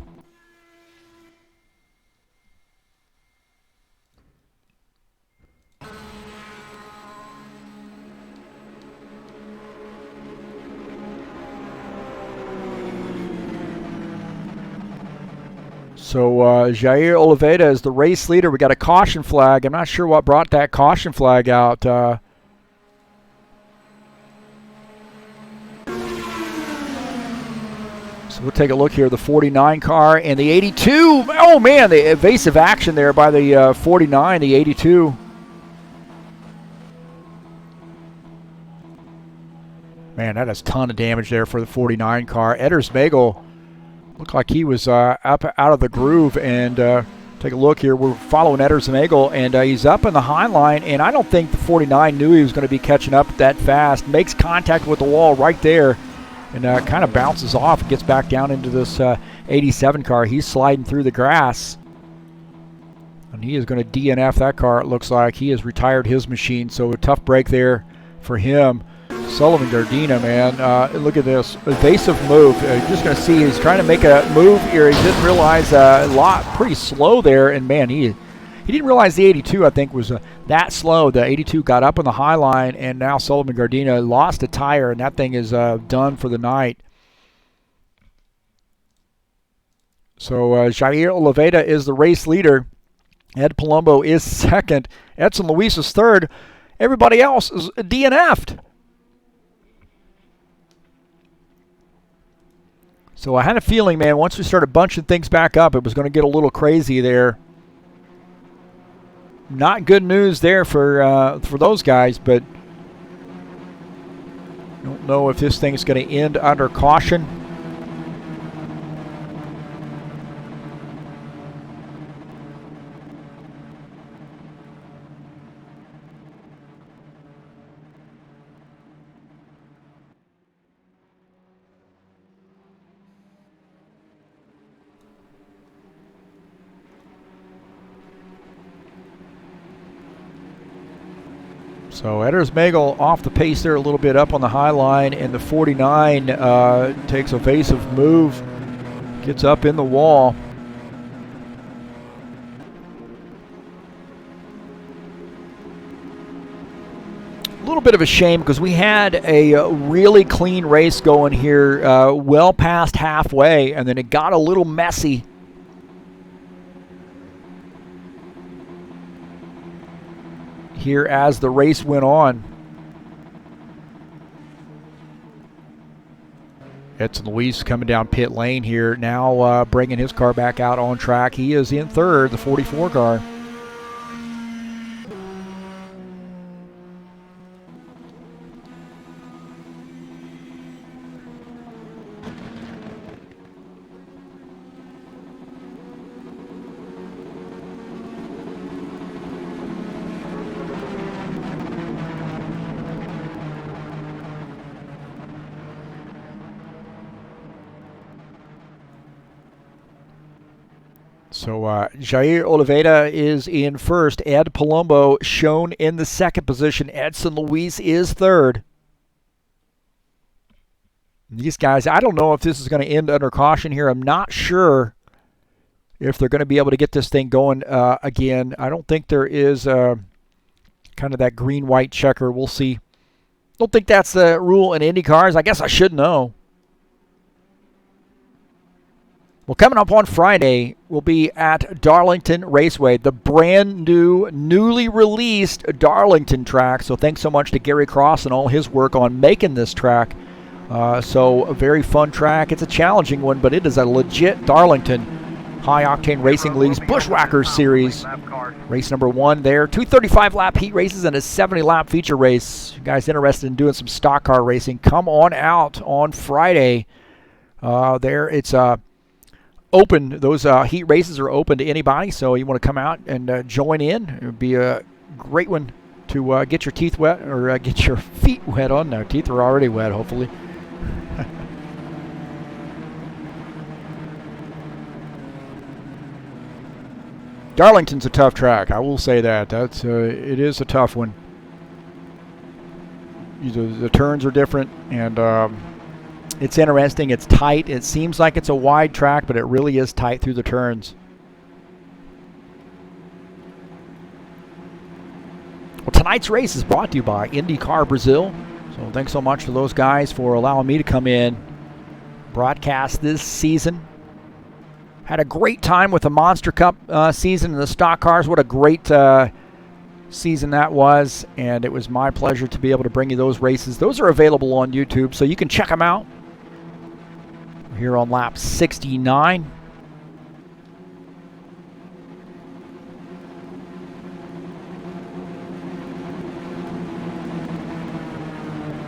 So Jair Oliveira is the race leader. We got a caution flag. I'm not sure what brought that caution flag out. So we'll take a look here. The 49 car and the 82. Oh, man, the evasive action there by the 49, the 82. Man, that is a ton of damage there for the 49 car. Edders Magel looked like he was up out of the groove. And take a look here. We're following Edders Magel, and he's up in the high line. And I don't think the 49 knew he was going to be catching up that fast. Makes contact with the wall right there. And kind of bounces off and gets back down into this 87 car. He's sliding through the grass. And he is going to DNF that car, it looks like. He has retired his machine, so a tough break there for him. Sullivan Gardena, man, look at this. Evasive move. You're just going to see he's trying to make a move here. He didn't realize pretty slow there. And, man, he didn't realize the 82, I think, was that slow. The 82 got up on the high line, and now Sullivan Gardena lost a tire, and that thing is done for the night. So Jair Oliveira is the race leader. Ed Palumbo is 2nd. Edson Luis is 3rd. Everybody else is DNF'd. So I had a feeling, man, once we started bunching things back up, it was going to get a little crazy there. Not good news there for those guys, but I don't know if this thing's going to end under caution. So Edders Magel off the pace there a little bit up on the high line, and the 49 takes a evasive move, gets up in the wall. A little bit of a shame because we had a really clean race going here well past halfway, and then it got a little messy. Here as the race went on. Edson Luis coming down pit lane here, now bringing his car back out on track. He is in third, the 44 car. So Jair Oliveira is in first. Ed Palumbo shown in the second position. Edson Luis is third. These guys, I don't know if this is going to end under caution here. I'm not sure if they're going to be able to get this thing going again. I don't think there is kind of that green-white checker. We'll see. Don't think that's the rule in Indy cars. I guess I should know. Well, coming up on Friday, we'll be at Darlington Raceway, the brand new, newly released Darlington track. So thanks so much to Gary Cross and all his work on making this track. So a very fun track. It's a challenging one, but it is a legit Darlington High Octane Racing League's Bushwhackers Series. Race number 1 there. 235 lap heat races and a 70 lap feature race. You guys interested in doing some stock car racing, come on out on Friday. There it's open. Those heat races are open to anybody, so you want to come out and join in. It would be a great one to get your teeth wet, or get your feet wet on. No, teeth are already wet, hopefully. Darlington's a tough track, I will say that. That's it is a tough one. The turns are different, and it's interesting. It's tight. It seems like it's a wide track, but it really is tight through the turns. Well, tonight's race is brought to you by IndyCar Brazil. So thanks so much to those guys for allowing me to come in, broadcast this season. Had a great time with the Monster Cup season and the stock cars. What a great season that was, and it was my pleasure to be able to bring you those races. Those are available on YouTube, so you can check them out. We're here on lap 69.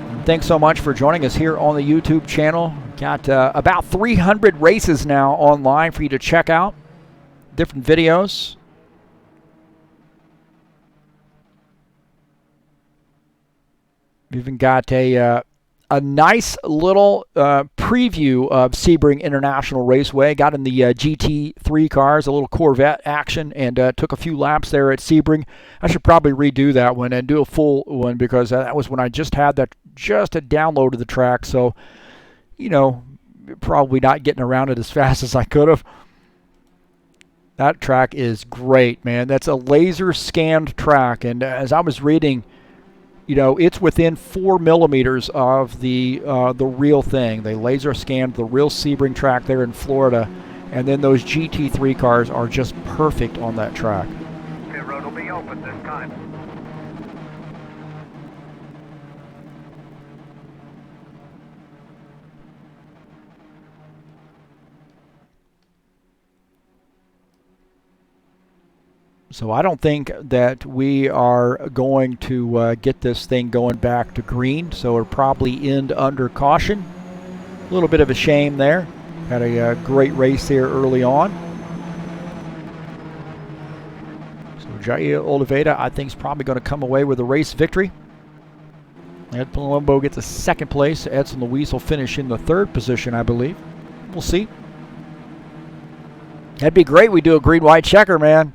And thanks so much for joining us here on the YouTube channel. Got about 300 races now online for you to check out. Different videos. We've even got a nice little preview of Sebring International Raceway. Got in the GT3 cars, a little Corvette action, and took a few laps there at Sebring. I should probably redo that one and do a full one, because that was when I just had downloaded the track. So, you know, probably not getting around it as fast as I could have. That track is great, man. That's a laser scanned track, and as I was reading, you know, it's within 4 millimeters of the real thing. They laser scanned the real Sebring track there in Florida, and then those GT3 cars are just perfect on that track. Pit road will be open this time. So I don't think that we are going to get this thing going back to green. So it'll probably end under caution. A little bit of a shame there. Had a great race there early on. So Jair Oliveira, I think, is probably going to come away with a race victory. Ed Palumbo gets a second place. Edson Luis will finish in the third position, I believe. We'll see. That'd be great. We do a green-white checker, man.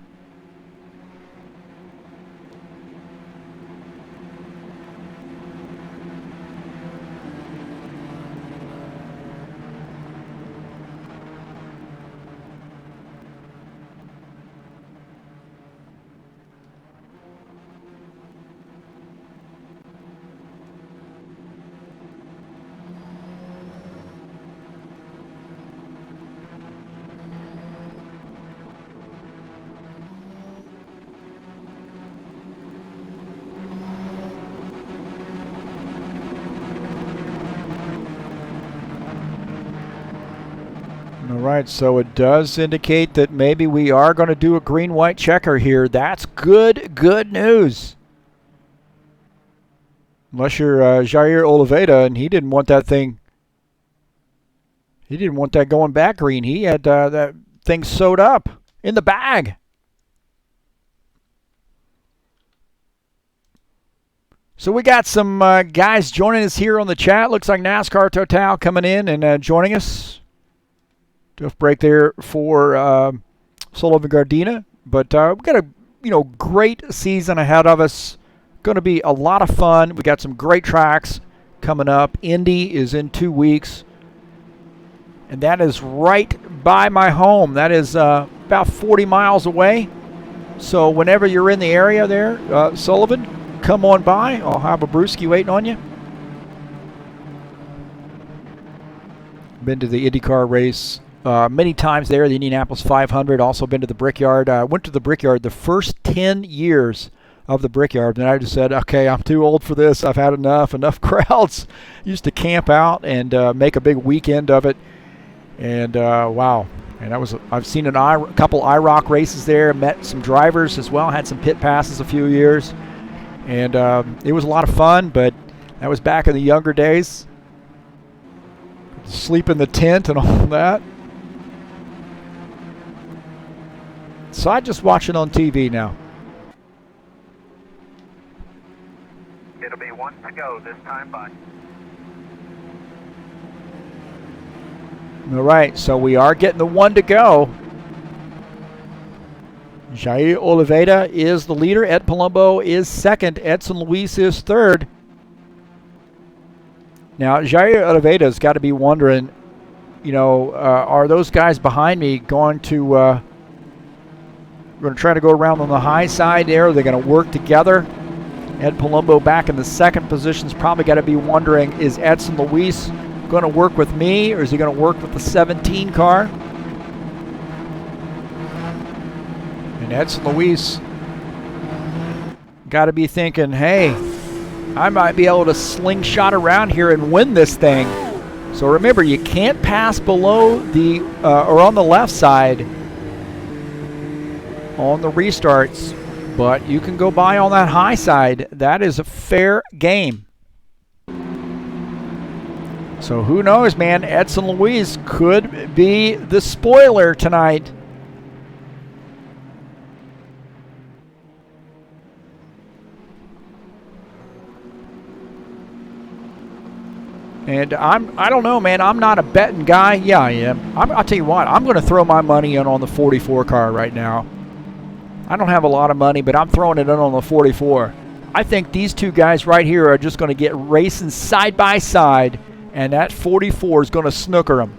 All right, so it does indicate that maybe we are going to do a green-white checker here. That's good news. Unless you're Jair Oliveira, and he didn't want that thing. He didn't want that going back green. He had that thing sewed up in the bag. So we got some guys joining us here on the chat. Looks like NASCAR Total coming in and joining us. Tough break there for Sullivan Gardena, but we've got a great season ahead of us. Going to be a lot of fun. We got some great tracks coming up. Indy is in 2 weeks, and that is right by my home. That is about 40 miles away. So whenever you're in the area there, Sullivan, come on by. I'll have a brewski waiting on you. Been to the IndyCar race many times there, the Indianapolis 500. Also been to the Brickyard. I went to the Brickyard the first 10 years of the Brickyard, and I just said, okay, I'm too old for this. I've had enough crowds. Used to camp out and make a big weekend of it. And wow. And I've seen a couple IROC races there, met some drivers as well, had some pit passes a few years. And it was a lot of fun, but that was back in the younger days. Sleep in the tent and all that. So I just watch it on TV now. It'll be 1 to go this time, bud. All right, so we are getting the 1 to go. Jair Oliveira is the leader. Ed Palumbo is second. Edson Luis is third. Now, Jair Oliveira's got to be wondering, are those guys behind me going to try to go around on the high side there? Are they going to work together? Ed Palumbo back in the second position's probably got to be wondering, is Edson Luis going to work with me, or is he going to work with the 17 car? And Edson Luis got to be thinking, hey, I might be able to slingshot around here and win this thing. So remember, you can't pass below the or on the left side on the restarts, but you can go by on that high side. That is a fair game. So who knows, man? Edson Luis could be the spoiler tonight. And I don't know, man. I'm not a betting guy. Yeah, I am. I'll tell you what. I'm going to throw my money in on the 44 car right now. I don't have a lot of money, but I'm throwing it in on the 44. I think these two guys right here are just going to get racing side by side, and that 44 is going to snooker them.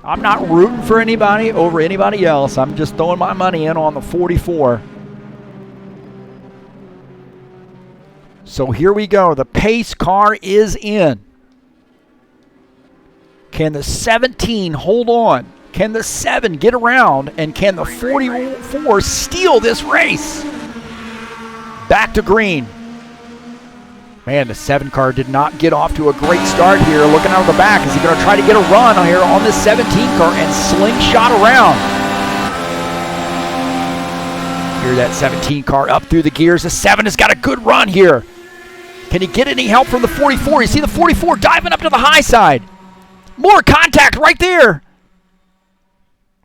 I'm not rooting for anybody over anybody else. I'm just throwing my money in on the 44. So here we go. The pace car is in. Can the 17 hold on? Can the 7 get around? And can the 44 steal this race? Back to green. Man, the 7 car did not get off to a great start here. Looking out of the back. Is he going to try to get a run here on this 17 car and slingshot around? Hear that 17 car up through the gears. The 7 has got a good run here. Can he get any help from the 44? You see the 44 diving up to the high side. More contact right there.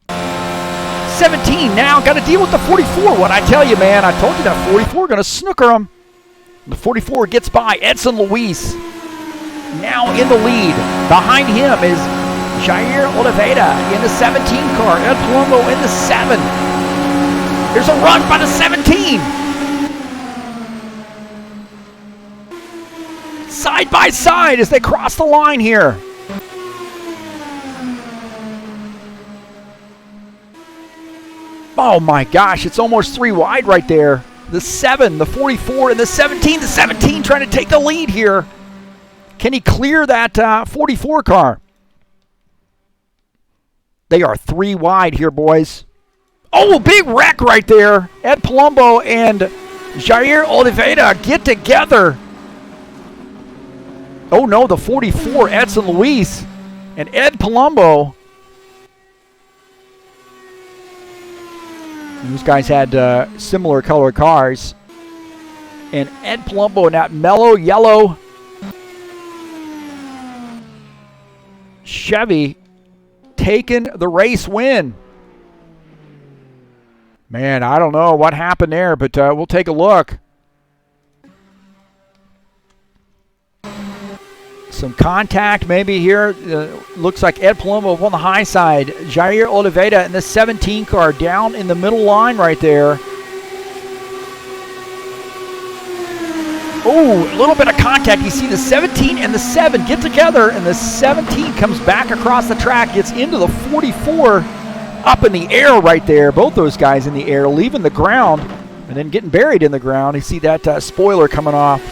17 now got to deal with the 44. What I tell you, man, I told you that 44 going to snooker him. The 44 gets by Edson Luis. Now in the lead. Behind him is Jair Oliveira in the 17 car. Ed Palumbo in the 7. There's a run by the 17. Side by side as they cross the line here. Oh my gosh, it's almost 3 wide right there. The 7, the 44, and the 17. The 17 trying to take the lead here. Can he clear that 44 car? They are 3 wide here, boys. Oh, big wreck right there. Ed Palumbo and Jair Oliveira get together. Oh no, the 44, Edson Luis and Ed Palumbo. These guys had similar color cars. And Ed Palumbo in that mellow yellow Chevy taking the race win. Man, I don't know what happened there, but we'll take a look. Some contact maybe here. Looks like Ed Palumbo on the high side. Jair Oliveira in the 17 car down in the middle line right there. Oh, a little bit of contact. You see the 17 and the 7 get together, and the 17 comes back across the track, gets into the 44 up in the air right there. Both those guys in the air, leaving the ground and then getting buried in the ground. You see that spoiler coming off.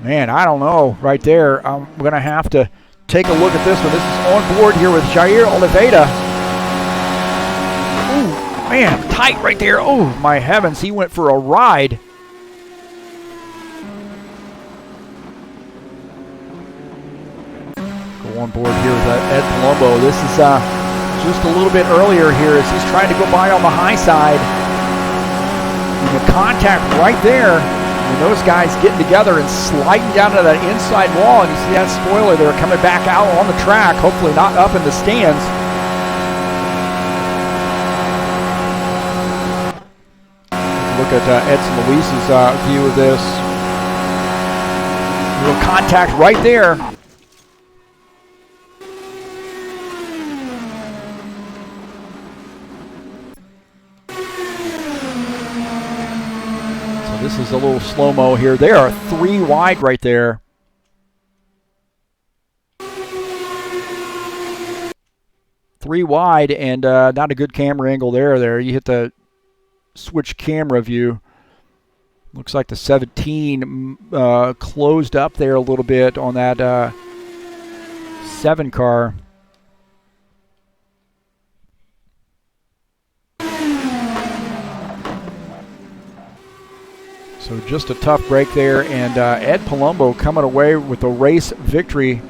Man, I don't know right there. I'm going to have to take a look at this one. This is on board here with Jair Oliveira. Ooh, man, tight right there. Oh, my heavens, he went for a ride. Go on board here with Ed Palumbo. This is just a little bit earlier here as he's trying to go by on the high side. And the contact right there. And those guys getting together and sliding down to that inside wall, and you see that spoiler there coming back out on the track, hopefully not up in the stands. Look at Edson Luis's view of this. Little contact right there. This is a little slow-mo here. They are 3 wide right there. Three wide and not a good camera angle there. You hit the switch camera view. Looks like the 17 closed up there a little bit on that 7 car. So just a tough break there, and Ed Palumbo coming away with a race victory.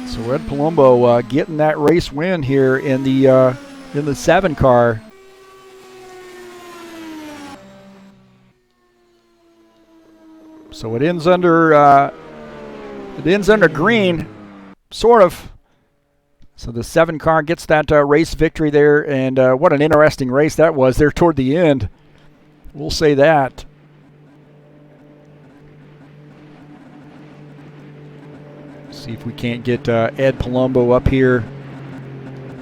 So Ed Palumbo getting that race win here in the 7 car. So it ends under green, sort of. So the 7 car gets that race victory there, and what an interesting race that was there toward the end. We'll say that. See if we can't get Ed Palumbo up here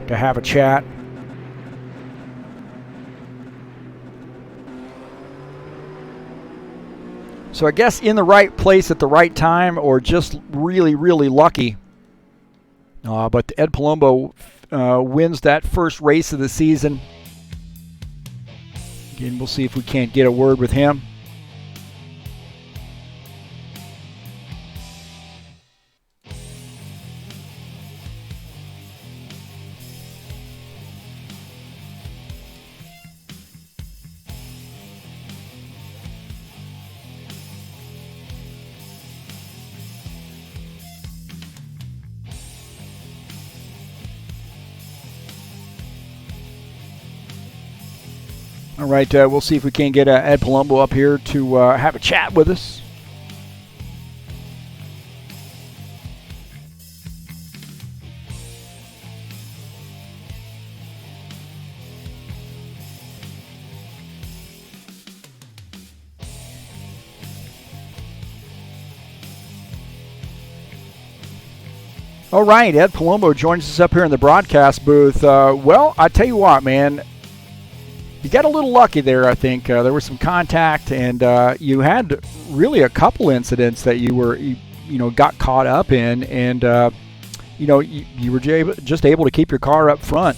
to have a chat. So I guess in the right place at the right time, or just really, really lucky. But Ed Palumbo wins that first race of the season. Again, we'll see if we can't get a word with him. All right, we'll see if we can get Ed Palumbo up here to have a chat with us. All right, Ed Palumbo joins us up here in the broadcast booth. Well, I tell you what, man, you got a little lucky there, I think. There was some contact, and you had really a couple incidents that you were, got caught up in, and, you were just able to keep your car up front.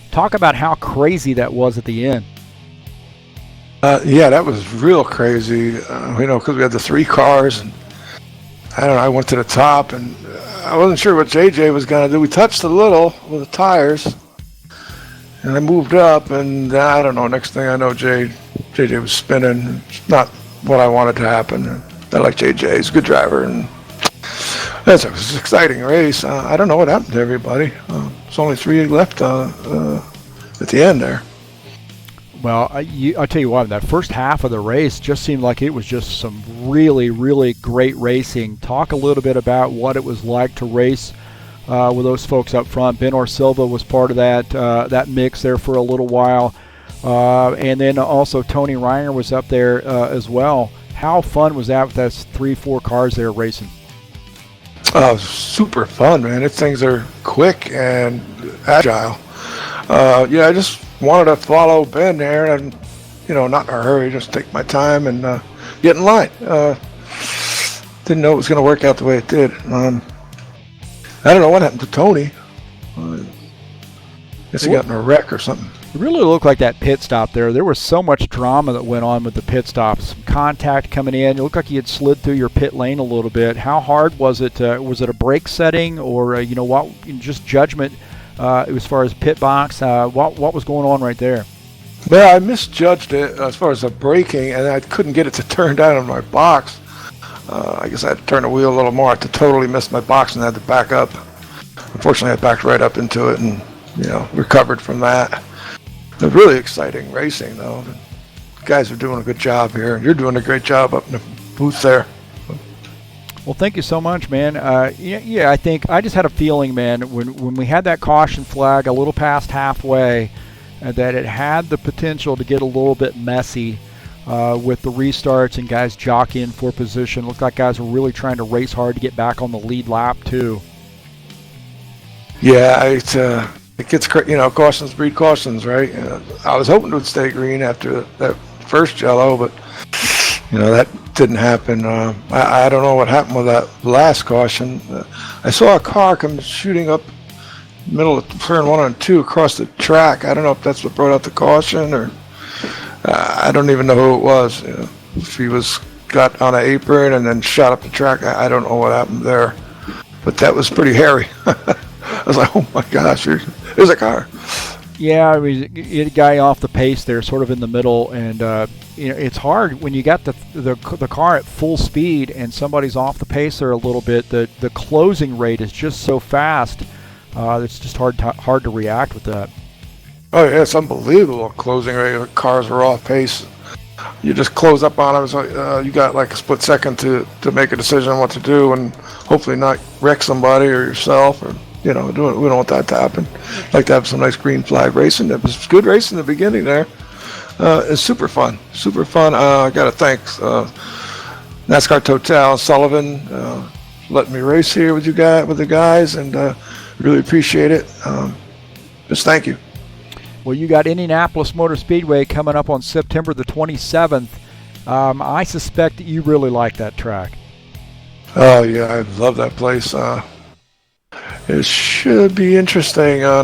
Talk about how crazy that was at the end. Yeah, that was real crazy, because we had the 3 cars, and I don't know, I went to the top, and I wasn't sure what JJ was going to do. We touched a little with the tires, and I moved up, and I don't know, next thing I know, JJ was spinning. It's not what I wanted to happen. I like JJ, he's a good driver, and it was an exciting race. I don't know what happened to everybody. There's only 3 left at the end there. Well, I'll tell you what, that first half of the race just seemed like it was just some really, really great racing. Talk a little bit about what it was like to race with those folks up front. Ben Orsilva was part of that mix there for a little while. And then also Tony Reiner was up there as well. How fun was that with those 3-4 cars there racing? Super fun, man. These things are quick and agile. I just wanted to follow Ben there and, not in a hurry, just take my time and get in line. Didn't know it was going to work out the way it did. I don't know what happened to Tony. Guess he got in a wreck or something. It really looked like that pit stop there. There was so much drama that went on with the pit stops. Some contact coming in. It looked like you had slid through your pit lane a little bit. How hard was it? Was it a brake setting or, just judgment as far as pit box? What was going on right there? Well, I misjudged it as far as the braking, and I couldn't get it to turn down on my box. I guess I had to turn the wheel a little more. I totally missed my box and had to back up. Unfortunately, I backed right up into it and, recovered from that. It was really exciting racing, though. The guys are doing a good job here, and you're doing a great job up in the booth there. Well, thank you so much, man. I think I just had a feeling, man, when we had that caution flag a little past halfway, that it had the potential to get a little bit messy with the restarts and guys jockeying for position. Looked like guys were really trying to race hard to get back on the lead lap, too. Yeah, it gets, cautions breed cautions, right? I was hoping it would stay green after that first yellow, but, that didn't happen. I don't know what happened with that last caution. I saw a car come shooting up middle of turn 1 and 2 across the track. I don't know if that's what brought out the caution or I don't even know who it was. If he got on an apron and then shot up the track, I don't know what happened there. But that was pretty hairy. I was like, oh my gosh, there's a car. Yeah, I mean, you had a guy off the pace there, sort of in the middle, and it's hard when you got the car at full speed and somebody's off the pace there a little bit. The closing rate is just so fast. It's just hard to react with that. Oh yeah, it's unbelievable closing rate. The cars are off pace. You just close up on them. So, you got like a split second to make a decision on what to do, and hopefully not wreck somebody or yourself or. We don't want that to happen. I'd like to have some nice green flag racing. It was good racing in the beginning there. It's super fun. I got to thank NASCAR Total Sullivan letting me race here with the guys, and really appreciate it. Just thank you. Well, you got Indianapolis Motor Speedway coming up on September the 27th. I suspect that you really like that track. Oh yeah, I love that place. It should be interesting. I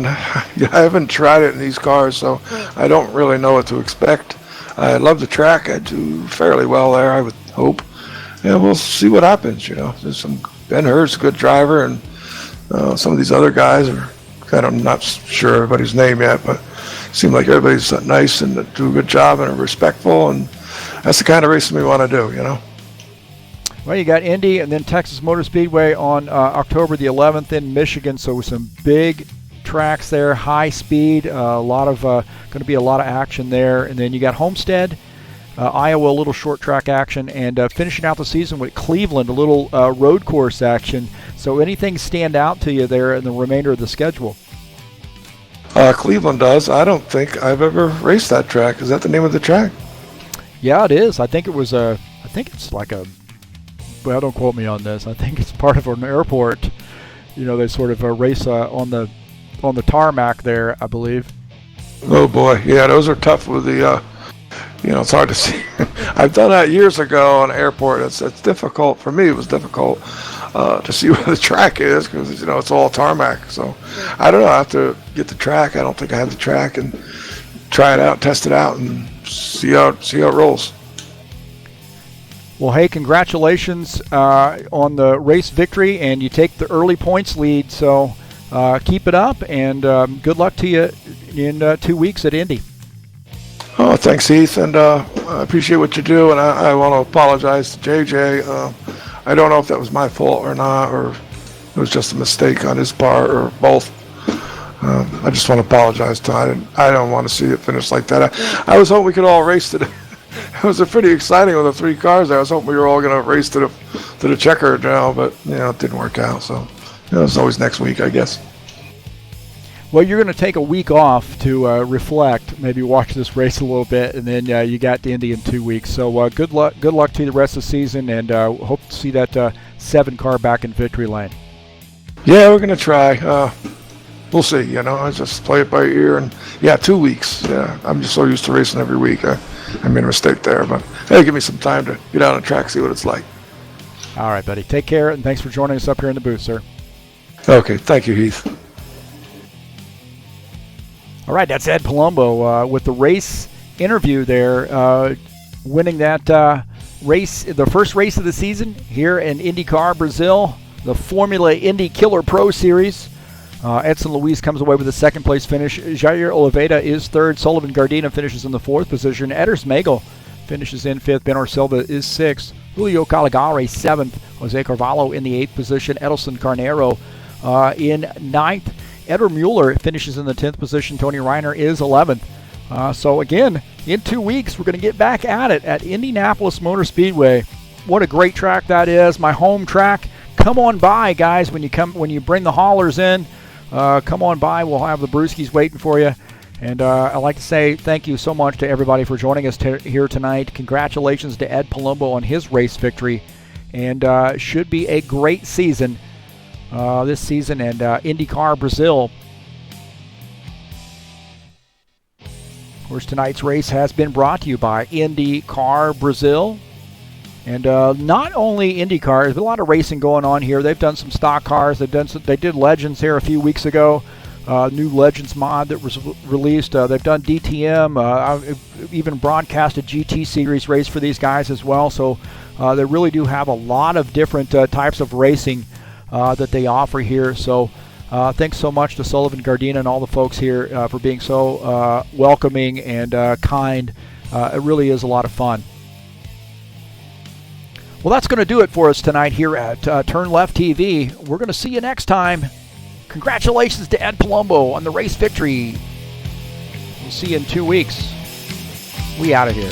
haven't tried it in these cars, so I don't really know what to expect. I love the track. I do fairly well there, I would hope. And we'll see what happens, There's some Ben Hur's a good driver, and some of these other guys are I'm not sure everybody's name yet, but it seems like everybody's nice and do a good job and are respectful, and that's the kind of racing we want to do, Well, you got Indy and then Texas Motor Speedway on October the 11th in Michigan, so some big tracks there, high speed, a lot of going to be a lot of action there. And then you got Homestead, Iowa, a little short track action, and finishing out the season with Cleveland, a little road course action. So anything stand out to you there in the remainder of the schedule? Cleveland does. I don't think I've ever raced that track. Is that the name of the track? Yeah, it is. I think it was I think it's like a, well, don't quote me on this. I think it's part of an airport. You know, they sort of race on the tarmac there, I believe. Oh boy, yeah, those are tough with the, it's hard to see. I've done that years ago on an airport. It's difficult for me. It was difficult to see where the track is because it's all tarmac. So I don't know. I have to get the track. I don't think I have the track, and try it out, test it out, and see how it rolls. Well, hey, congratulations on the race victory, and you take the early points lead. So keep it up, and good luck to you in 2 weeks at Indy. Oh, thanks, Heath, and I appreciate what you do, and I want to apologize to JJ. I don't know if that was my fault or not, or it was just a mistake on his part, or both. I just want to apologize to him. I don't want to see it finish like that. I was hoping we could all race today. It was pretty exciting with the 3 cars there. I was hoping we were all going to race to the checker now, but it didn't work out. So it's always next week, I guess. Well, you're going to take a week off to reflect, maybe watch this race a little bit, and then you got to Indy in 2 weeks. So good luck to you the rest of the season, and hope to see that 7 car back in victory lane. Yeah, we're going to try. We'll see. I just play it by ear, and 2 weeks. Yeah, I'm just so used to racing every week. I made a mistake there, but hey, give me some time to get out on the track, see what it's like. All right, buddy. Take care, and thanks for joining us up here in the booth, sir. Okay, thank you, Heath. All right, that's Ed Palumbo with the race interview there, winning that race, the first race of the season here in IndyCar Brazil, the Formula Indy Killer Pro Series. Edson Luis comes away with a second-place finish. Jair Oliveira is third. Sullivan Gardena finishes in the fourth position. Eders Magel finishes in fifth. Benor Silva is sixth. Julio Caligari seventh. Jose Carvalho in the eighth position. Edelson Carnero in ninth. Eder Mueller finishes in the 10th position. Tony Reiner is 11th. So again, in 2 weeks, we're going to get back at it at Indianapolis Motor Speedway. What a great track that is, my home track. Come on by, guys, when you bring the haulers in. Come on by. We'll have the brewskis waiting for you. And I'd like to say thank you so much to everybody for joining us here tonight. Congratulations to Ed Palumbo on his race victory. And should be a great season this season, and IndyCar Brazil. Of course, tonight's race has been brought to you by IndyCar Brazil. And not only IndyCar, there's a lot of racing going on here. They've done some stock cars. They did Legends here a few weeks ago. New Legends mod that was released. They've done DTM. I've even broadcast a GT Series race for these guys as well. So they really do have a lot of different types of racing that they offer here. So thanks so much to Sullivan Gardena and all the folks here for being so welcoming and kind. It really is a lot of fun. Well, that's going to do it for us tonight here at TurnLeft TV. We're going to see you next time. Congratulations to Ed Palumbo on the race victory. We'll see you in 2 weeks. We out of here.